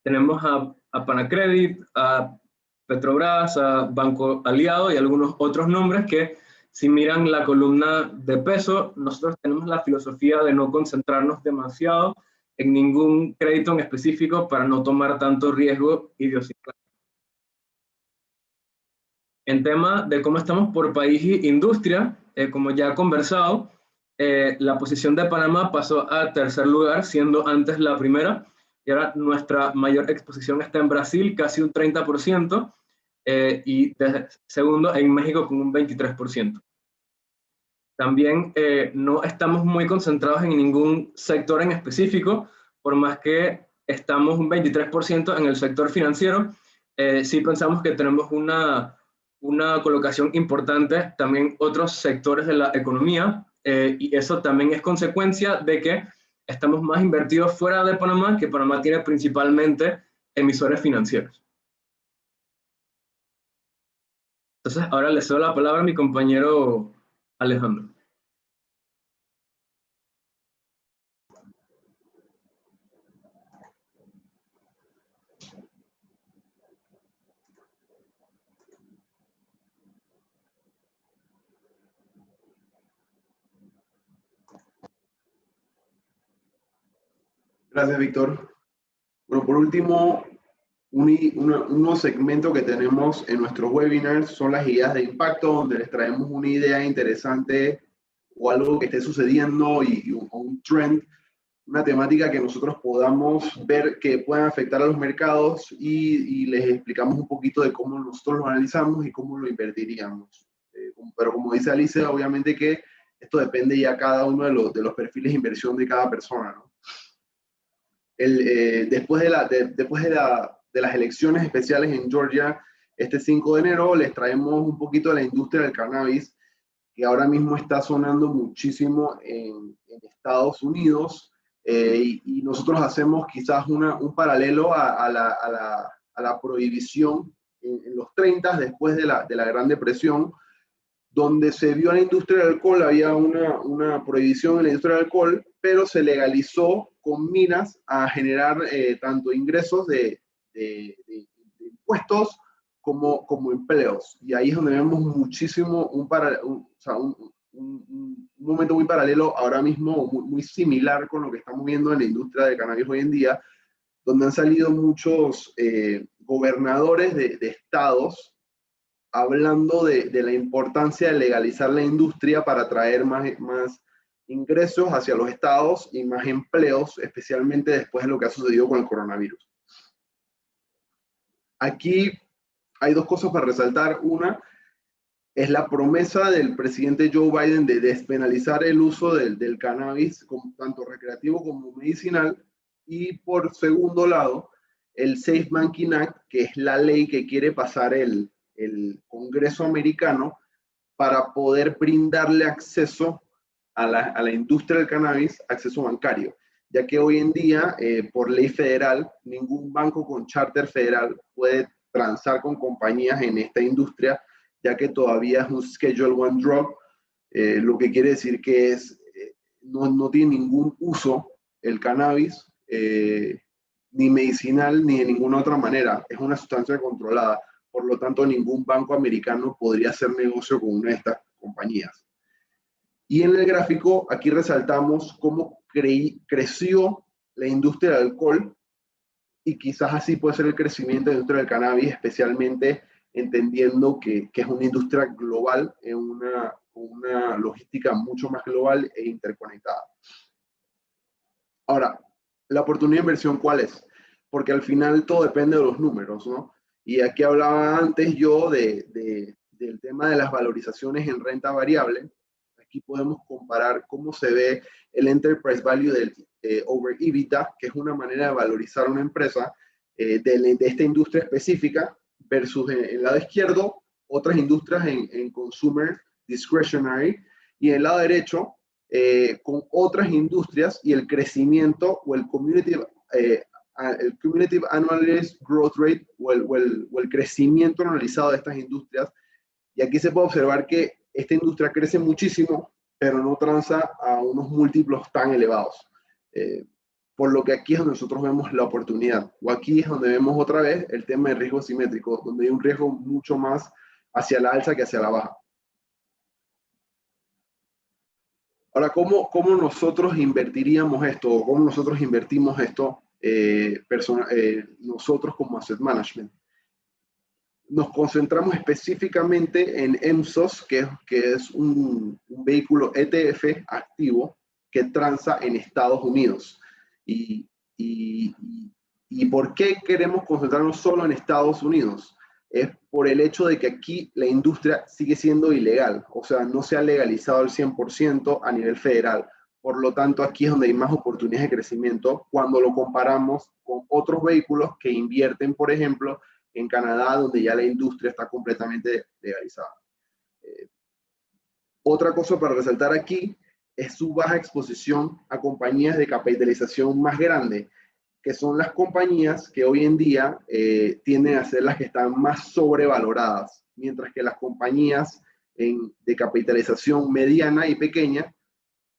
Tenemos a Panacredit, a Petrobras, a Banco Aliado y algunos otros nombres que, si miran la columna de peso, nosotros tenemos la filosofía de no concentrarnos demasiado en ningún crédito en específico para no tomar tanto riesgo idiosincrático. En tema de cómo estamos por país e industria, como ya he conversado, la posición de Panamá pasó a tercer lugar, siendo antes la primera, y ahora nuestra mayor exposición está en Brasil, casi un 30%, y segundo en México con un 23%. También no estamos muy concentrados en ningún sector en específico, por más que estamos un 23% en el sector financiero, sí pensamos que tenemos una colocación importante también otros sectores de la economía, y eso también es consecuencia de que estamos más invertidos fuera de Panamá, que Panamá tiene principalmente emisores financieros. Entonces, ahora le cedo la palabra a mi compañero Alejandro. Gracias, Víctor. Bueno, por último, unos segmentos que tenemos en nuestros webinars son las ideas de impacto, donde les traemos una idea interesante o algo que esté sucediendo o un trend, una temática que nosotros podamos ver que puedan afectar a los mercados y les explicamos un poquito de cómo nosotros lo analizamos y cómo lo invertiríamos. Pero como dice Alice, obviamente que esto depende ya cada uno de los perfiles de inversión de cada persona, ¿no? Después de las elecciones especiales en Georgia, este 5 de enero, les traemos un poquito de la industria del cannabis, que ahora mismo está sonando muchísimo en Estados Unidos, y nosotros hacemos quizás un paralelo a la prohibición en los 30, después de la Gran Depresión, donde se vio en la industria del alcohol, había una prohibición en la industria del alcohol, pero se legalizó con miras a generar tanto ingresos de impuestos como empleos. Y ahí es donde vemos muchísimo un momento muy paralelo ahora mismo, muy similar con lo que estamos viendo en la industria del cannabis hoy en día, donde han salido muchos gobernadores de estados hablando de la importancia de legalizar la industria para traer más ingresos hacia los estados y más empleos, especialmente después de lo que ha sucedido con el coronavirus. Aquí hay dos cosas para resaltar. Una es la promesa del presidente Joe Biden de despenalizar el uso del cannabis, tanto recreativo como medicinal, y por segundo lado, el Safe Banking Act, que es la ley que quiere pasar el Congreso americano para poder brindarle acceso a la industria del cannabis, acceso bancario, ya que hoy en día, por ley federal, ningún banco con charter federal puede transar con compañías en esta industria, ya que todavía es un Schedule 1 drug, lo que quiere decir que no tiene ningún uso el cannabis, ni medicinal ni de ninguna otra manera. Es una sustancia controlada. Por lo tanto, ningún banco americano podría hacer negocio con una de estas compañías. Y en el gráfico, aquí resaltamos cómo creció la industria del alcohol, y quizás así puede ser el crecimiento de la industria del cannabis, especialmente entendiendo que es una industria global, una logística mucho más global e interconectada. Ahora, la oportunidad de inversión, ¿cuál es? Porque al final todo depende de los números, ¿no? Y aquí hablaba antes yo de del tema de las valorizaciones en renta variable, aquí podemos comparar cómo se ve el enterprise value del over EBITDA, que es una manera de valorizar una empresa de esta industria específica, versus en el lado izquierdo otras industrias en consumer discretionary, y en el lado derecho con otras industrias y el crecimiento o el cumulative annualized growth rate o el crecimiento anualizado de estas industrias. Y aquí se puede observar que esta industria crece muchísimo, pero no transa a unos múltiplos tan elevados. Por lo que aquí es donde nosotros vemos la oportunidad, o aquí es donde vemos otra vez el tema de riesgo simétrico, donde hay un riesgo mucho más hacia la alza que hacia la baja. Ahora, ¿cómo nosotros invertiríamos esto, o cómo nosotros invertimos esto nosotros como asset management? Nos concentramos específicamente en MSOS, que es un vehículo ETF activo que transa en Estados Unidos. ¿Y por qué queremos concentrarnos solo en Estados Unidos? Es por el hecho de que aquí la industria sigue siendo ilegal, o sea, no se ha legalizado al 100% a nivel federal. Por lo tanto, aquí es donde hay más oportunidades de crecimiento cuando lo comparamos con otros vehículos que invierten, por ejemplo, en Canadá, donde ya la industria está completamente legalizada. Otra cosa para resaltar aquí es su baja exposición a compañías de capitalización más grande, que son las compañías que hoy en día tienden a ser las que están más sobrevaloradas, mientras que las compañías de capitalización mediana y pequeña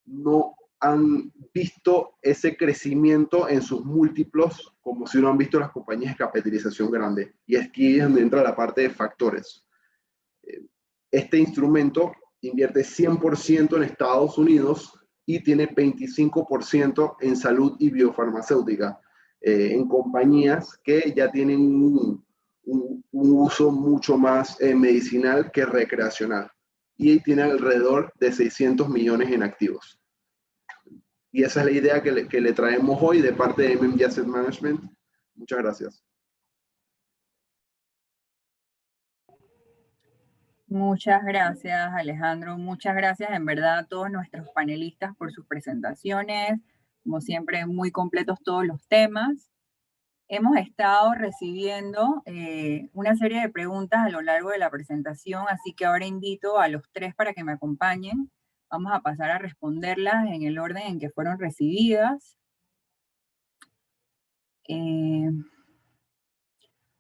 no han visto ese crecimiento en sus múltiplos como si no han visto las compañías de capitalización grande. Y aquí es donde entra la parte de factores. Este instrumento invierte 100% en Estados Unidos y tiene 25% en salud y biofarmacéutica, en compañías que ya tienen un uso mucho más medicinal que recreacional. Y tiene alrededor de 600 millones en activos. Y esa es la idea que le traemos hoy de parte de MMG Asset Management. Muchas gracias. Muchas gracias, Alejandro. Muchas gracias, en verdad, a todos nuestros panelistas por sus presentaciones. Como siempre, muy completos todos los temas. Hemos estado recibiendo una serie de preguntas a lo largo de la presentación, así que ahora invito a los tres para que me acompañen. Vamos a pasar a responderlas en el orden en que fueron recibidas.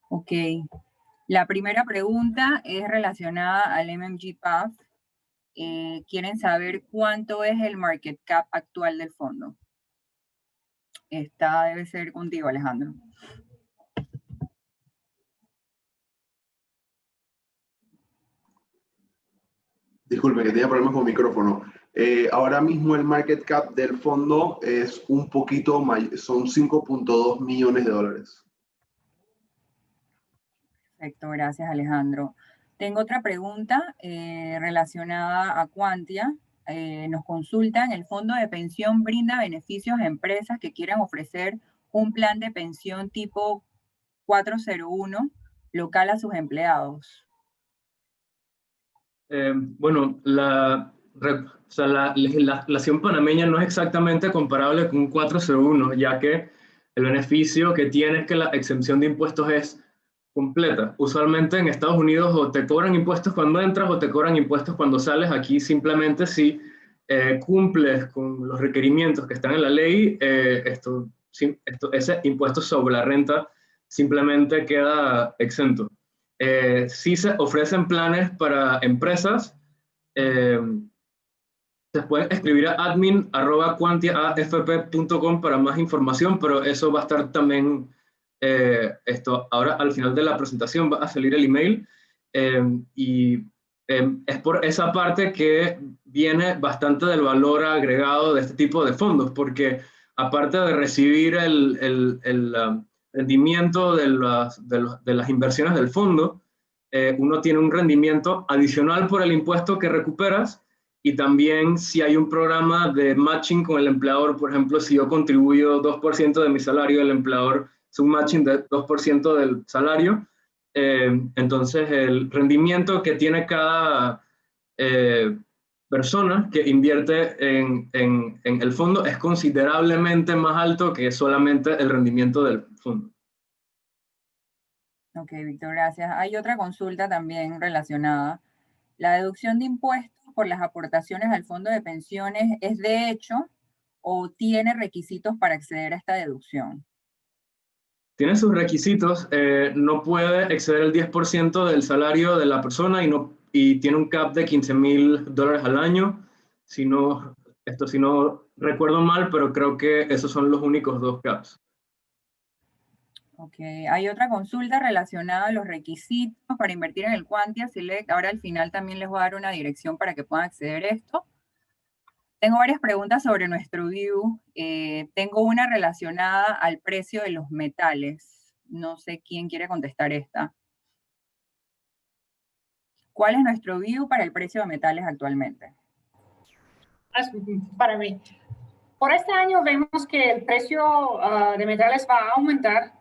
Ok. La primera pregunta es relacionada al MMG Path. Quieren saber cuánto es el market cap actual del fondo. Esta debe ser contigo, Alejandro. Disculpe, que tenía problemas con el micrófono. Ahora mismo el market cap del fondo es un poquito mayor, son 5.2 millones de dólares. Perfecto, gracias, Alejandro. Tengo otra pregunta relacionada a Quantia. Nos consultan, ¿el fondo de pensión brinda beneficios a empresas que quieran ofrecer un plan de pensión tipo 401 local a sus empleados? Bueno, la legislación panameña no es exactamente comparable con un 401, ya que el beneficio que tiene es que la exención de impuestos es completa. Usualmente en Estados Unidos o te cobran impuestos cuando entras o te cobran impuestos cuando sales. Aquí simplemente si cumples con los requerimientos que están en la ley, ese impuesto sobre la renta simplemente queda exento. Sí se ofrecen planes para empresas. Se pueden escribir a admin@quantiaafp.com para más información, pero eso va a estar también, ahora al final de la presentación va a salir el email, es por esa parte que viene bastante del valor agregado de este tipo de fondos, porque aparte de recibir el rendimiento de las inversiones del fondo, uno tiene un rendimiento adicional por el impuesto que recuperas, y también si hay un programa de matching con el empleador, por ejemplo, si yo contribuyo 2% de mi salario, el empleador es un matching de 2% del salario, Entonces, el rendimiento que tiene cada persona que invierte en el fondo es considerablemente más alto que solamente el rendimiento del fondo. Ok, Víctor, gracias. Hay otra consulta también relacionada. ¿La deducción de impuestos por las aportaciones al fondo de pensiones es de hecho o tiene requisitos para acceder a esta deducción? Tiene sus requisitos, no puede exceder el 10% del salario de la persona y tiene un cap de $15,000 al año. Si no recuerdo mal, pero creo que esos son los únicos dos caps. Ok, hay otra consulta relacionada a los requisitos para invertir en el Quantia Select. Ahora al final también les voy a dar una dirección para que puedan acceder a esto. Tengo varias preguntas sobre nuestro view. Tengo una relacionada al precio de los metales. No sé quién quiere contestar esta. ¿Cuál es nuestro view para el precio de metales actualmente? Para mí, por este año vemos que el precio de metales va a aumentar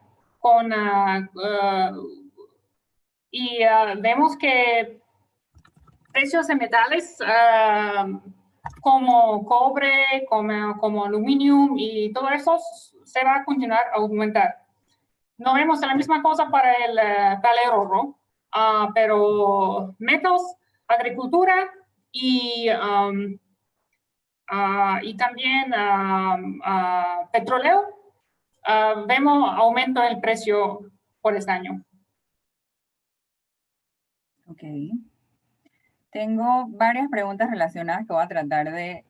y vemos que precios de metales como cobre, como aluminio y todo eso se va a continuar a aumentar. No vemos la misma cosa para el oro, pero metals, agricultura y también petróleo, vemos aumento en el precio por este año. Ok. Tengo varias preguntas relacionadas que voy a tratar de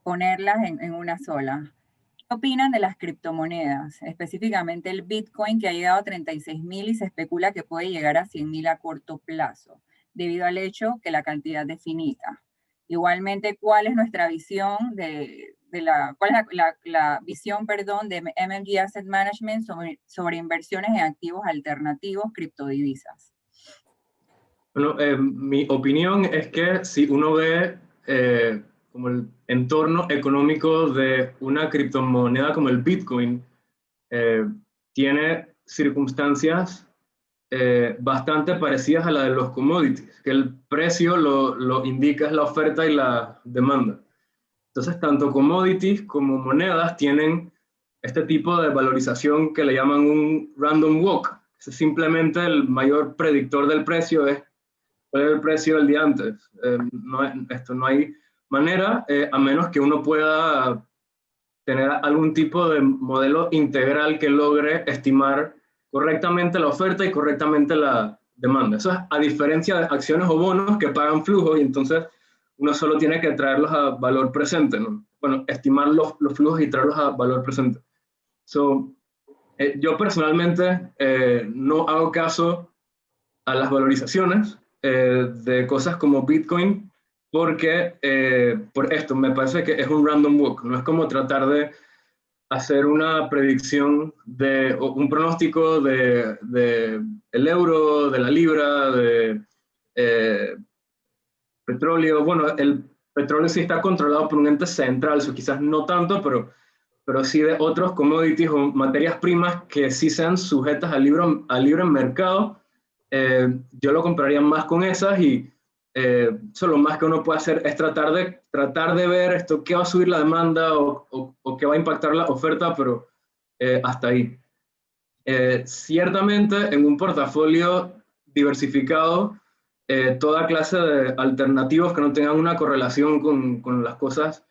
ponerlas en una sola. ¿Qué opinan de las criptomonedas? Específicamente el Bitcoin, que ha llegado a 36,000 y se especula que puede llegar a 100,000 a corto plazo, debido al hecho que la cantidad es finita. Igualmente, ¿cuál es nuestra visión la visión, perdón, de MMG Asset Management sobre inversiones en activos alternativos, criptodivisas? Bueno, mi opinión es que si uno ve como el entorno económico de una criptomoneda como el Bitcoin, tiene circunstancias bastante parecidas a la de los commodities, que el precio lo indica es la oferta y la demanda. Entonces, tanto commodities como monedas tienen este tipo de valorización que le llaman un random walk. Es simplemente el mayor predictor del precio es cuál es el precio del día antes. No hay manera, a menos que uno pueda tener algún tipo de modelo integral que logre estimar correctamente la oferta y correctamente la demanda. Eso es a diferencia de acciones o bonos que pagan flujo y entonces uno solo tiene que traerlos a valor presente, ¿no? Bueno, estimar los flujos y traerlos a valor presente. Yo personalmente no hago caso a las valorizaciones de cosas como Bitcoin porque por esto me parece que es un random walk, no es como tratar de hacer una predicción o un pronóstico de el euro, de la libra, de petróleo. Bueno, el petróleo sí está controlado por un ente central, eso quizás no tanto, pero sí de otros commodities o materias primas que sí sean sujetas al libre mercado. Yo lo compraría más con esas y eso lo más que uno puede hacer es tratar de ver esto, qué va a subir la demanda o qué va a impactar la oferta, pero hasta ahí. Ciertamente en un portafolio diversificado, toda clase de alternativos que no tengan una correlación con las cosas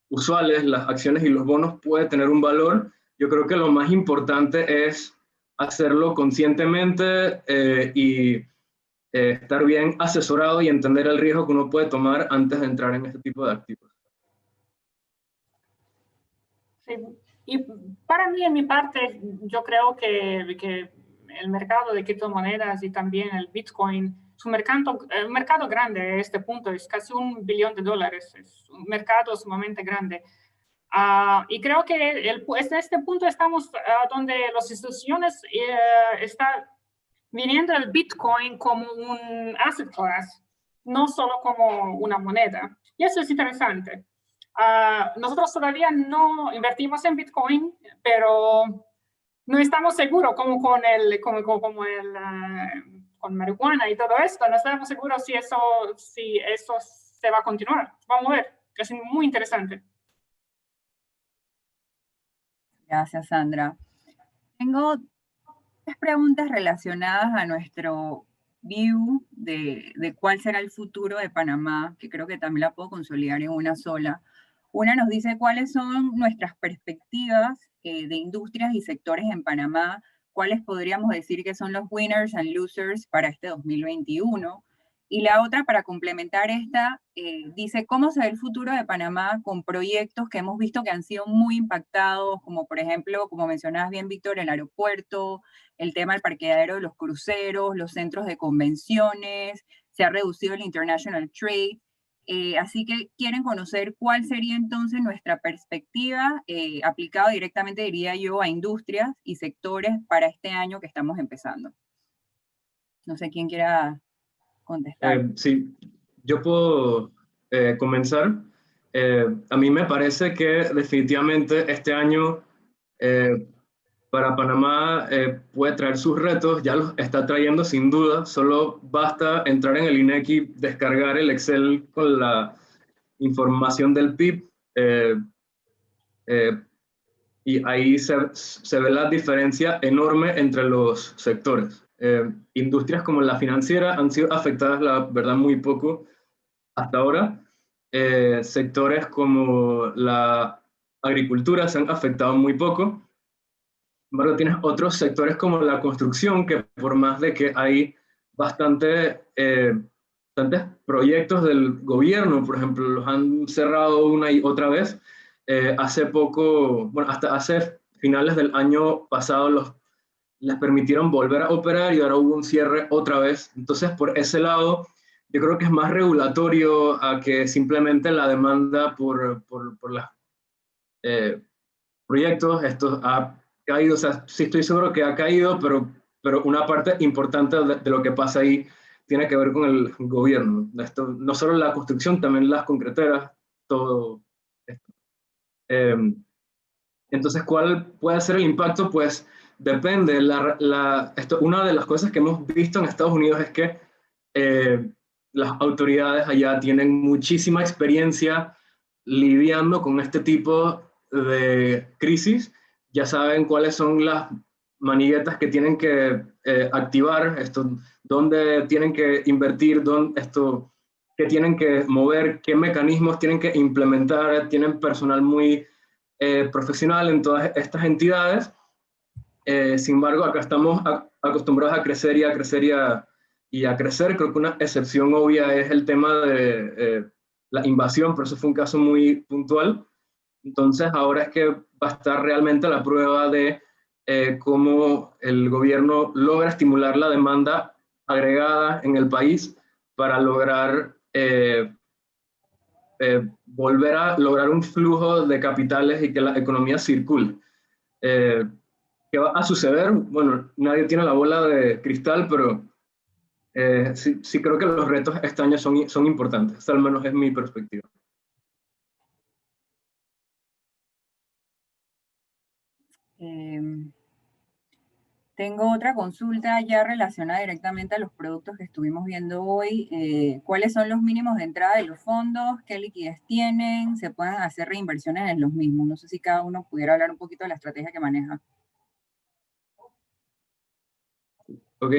usuales, las acciones y los bonos puede tener un valor. Yo creo que lo más importante es hacerlo conscientemente y estar bien asesorado y entender el riesgo que uno puede tomar antes de entrar en este tipo de activos. Sí. Y para mí, en mi parte, yo creo que el mercado de criptomonedas y también el Bitcoin es un mercado grande a este punto, es casi $1 billón, es un mercado sumamente grande. Y creo que en este punto estamos donde las instituciones están viniendo el Bitcoin como un asset class, no solo como una moneda. Y eso es interesante. Nosotros todavía no invertimos en Bitcoin, pero no estamos seguros con marihuana y todo esto, no estamos seguros si eso se va a continuar. Vamos a ver, es muy interesante. Gracias, Sandra. Tengo 3 preguntas relacionadas a nuestro view de cuál será el futuro de Panamá, que creo que también la puedo consolidar en una sola. Una nos dice cuáles son nuestras perspectivas de industrias y sectores en Panamá, cuáles podríamos decir que son los winners and losers para este 2021. Y la otra, para complementar esta, dice cómo se ve el futuro de Panamá con proyectos que hemos visto que han sido muy impactados, como por ejemplo, como mencionabas bien, Víctor, el aeropuerto, el tema del parqueadero de los cruceros, los centros de convenciones, se ha reducido el international trade. Así que quieren conocer cuál sería entonces nuestra perspectiva aplicada directamente, diría yo, a industrias y sectores para este año que estamos empezando. No sé quién quiera contestar. Sí, yo puedo comenzar. A mí me parece que definitivamente este año para Panamá puede traer sus retos, ya los está trayendo sin duda, solo basta entrar en el INEGI, descargar el Excel con la información del PIB y ahí se ve la diferencia enorme entre los sectores. Industrias como la financiera han sido afectadas, la verdad, muy poco hasta ahora. Sectores como la agricultura se han afectado muy poco. Sin embargo, tienes otros sectores como la construcción, que por más de que hay bastantes proyectos del gobierno, por ejemplo, los han cerrado una y otra vez. Hace poco, bueno, hasta hace finales del año pasado les permitieron volver a operar y ahora hubo un cierre otra vez. Entonces, por ese lado, yo creo que es más regulatorio a que simplemente la demanda por los proyectos. Esto ha caído, o sea, sí estoy seguro que ha caído, pero una parte importante de lo que pasa ahí tiene que ver con el gobierno. Esto, no solo la construcción, también las concreteras, todo esto. Entonces, ¿cuál puede ser el impacto? Pues depende. Una de las cosas que hemos visto en Estados Unidos es que las autoridades allá tienen muchísima experiencia lidiando con este tipo de crisis. Ya saben cuáles son las maniguetas que tienen que activar, dónde tienen que invertir, qué tienen que mover, qué mecanismos tienen que implementar. Tienen personal muy profesional en todas estas entidades. Sin embargo, acá estamos acostumbrados a crecer y a crecer y a crecer. Creo que una excepción obvia es el tema de la invasión, pero eso fue un caso muy puntual. Entonces, ahora es que va a estar realmente la prueba de cómo el gobierno logra estimular la demanda agregada en el país para lograr volver a lograr un flujo de capitales y que la economía circule. ¿Qué va a suceder? Bueno, nadie tiene la bola de cristal, pero sí creo que los retos este año son importantes. Esa al menos es mi perspectiva. Tengo otra consulta ya relacionada directamente a los productos que estuvimos viendo hoy. ¿Cuáles son los mínimos de entrada de los fondos? ¿Qué liquidez tienen? ¿Se pueden hacer reinversiones en los mismos? No sé si cada uno pudiera hablar un poquito de la estrategia que maneja. Ok,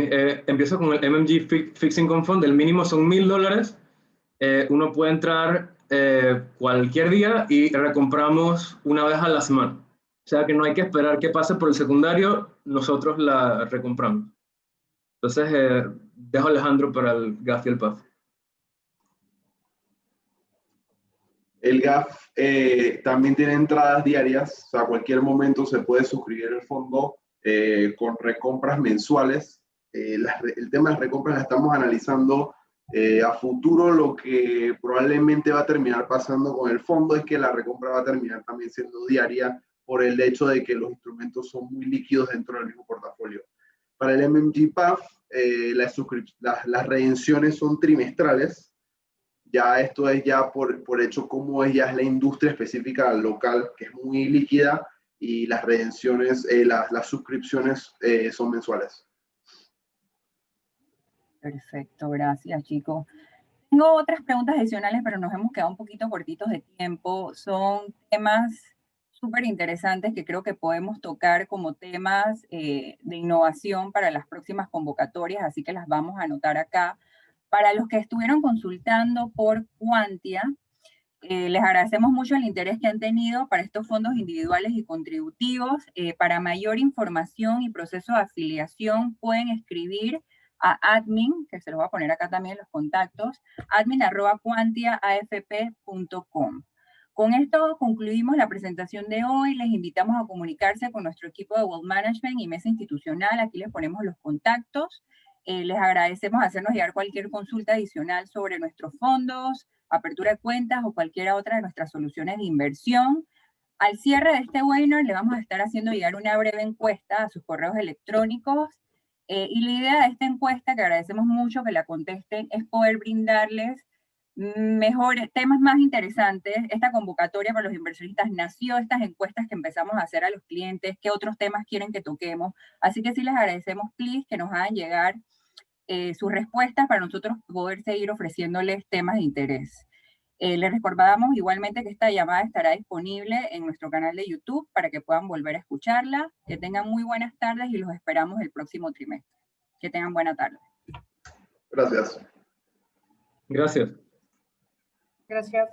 empiezo con el MMG Fixed Income Fund. El mínimo son $1,000. Uno puede entrar cualquier día y recompramos una vez a la semana. O sea que no hay que esperar que pase por el secundario, nosotros la recompramos. Entonces, dejo a Alejandro para el GAF y el PAF. El GAF también tiene entradas diarias, o sea, a cualquier momento se puede suscribir el fondo con recompras mensuales. El tema de las recompras la estamos analizando a futuro. Lo que probablemente va a terminar pasando con el fondo es que la recompra va a terminar también siendo diaria por el hecho de que los instrumentos son muy líquidos dentro del mismo portafolio. Para el MMG PAF, las redenciones son trimestrales. Ya esto es ya por hecho cómo ya es la industria específica local, que es muy líquida y las redenciones, las suscripciones son mensuales. Perfecto, gracias chicos. Tengo otras preguntas adicionales, pero nos hemos quedado un poquito cortitos de tiempo. Son temas súper interesantes que creo que podemos tocar como temas de innovación para las próximas convocatorias, así que las vamos a anotar acá. Para los que estuvieron consultando por Quantia, les agradecemos mucho el interés que han tenido para estos fondos individuales y contributivos. Para mayor información y proceso de afiliación pueden escribir a admin, que se los voy a poner acá también los contactos, admin@quantiaafp.com. Con esto concluimos la presentación de hoy. Les invitamos a comunicarse con nuestro equipo de Wealth Management y Mesa Institucional. Aquí les ponemos los contactos. Les agradecemos hacernos llegar cualquier consulta adicional sobre nuestros fondos, apertura de cuentas o cualquier otra de nuestras soluciones de inversión. Al cierre de este webinar le vamos a estar haciendo llegar una breve encuesta a sus correos electrónicos y la idea de esta encuesta, que agradecemos mucho que la contesten, es poder brindarles mejores temas más interesantes. Esta convocatoria para los inversionistas nació estas encuestas que empezamos a hacer a los clientes, qué otros temas quieren que toquemos. Así que sí les agradecemos, please, que nos hagan llegar sus respuestas para nosotros poder seguir ofreciéndoles temas de interés. Les recordamos igualmente que esta llamada estará disponible en nuestro canal de YouTube para que puedan volver a escucharla. Que tengan muy buenas tardes y los esperamos el próximo trimestre. Que tengan buena tarde. Gracias. Gracias. Gracias.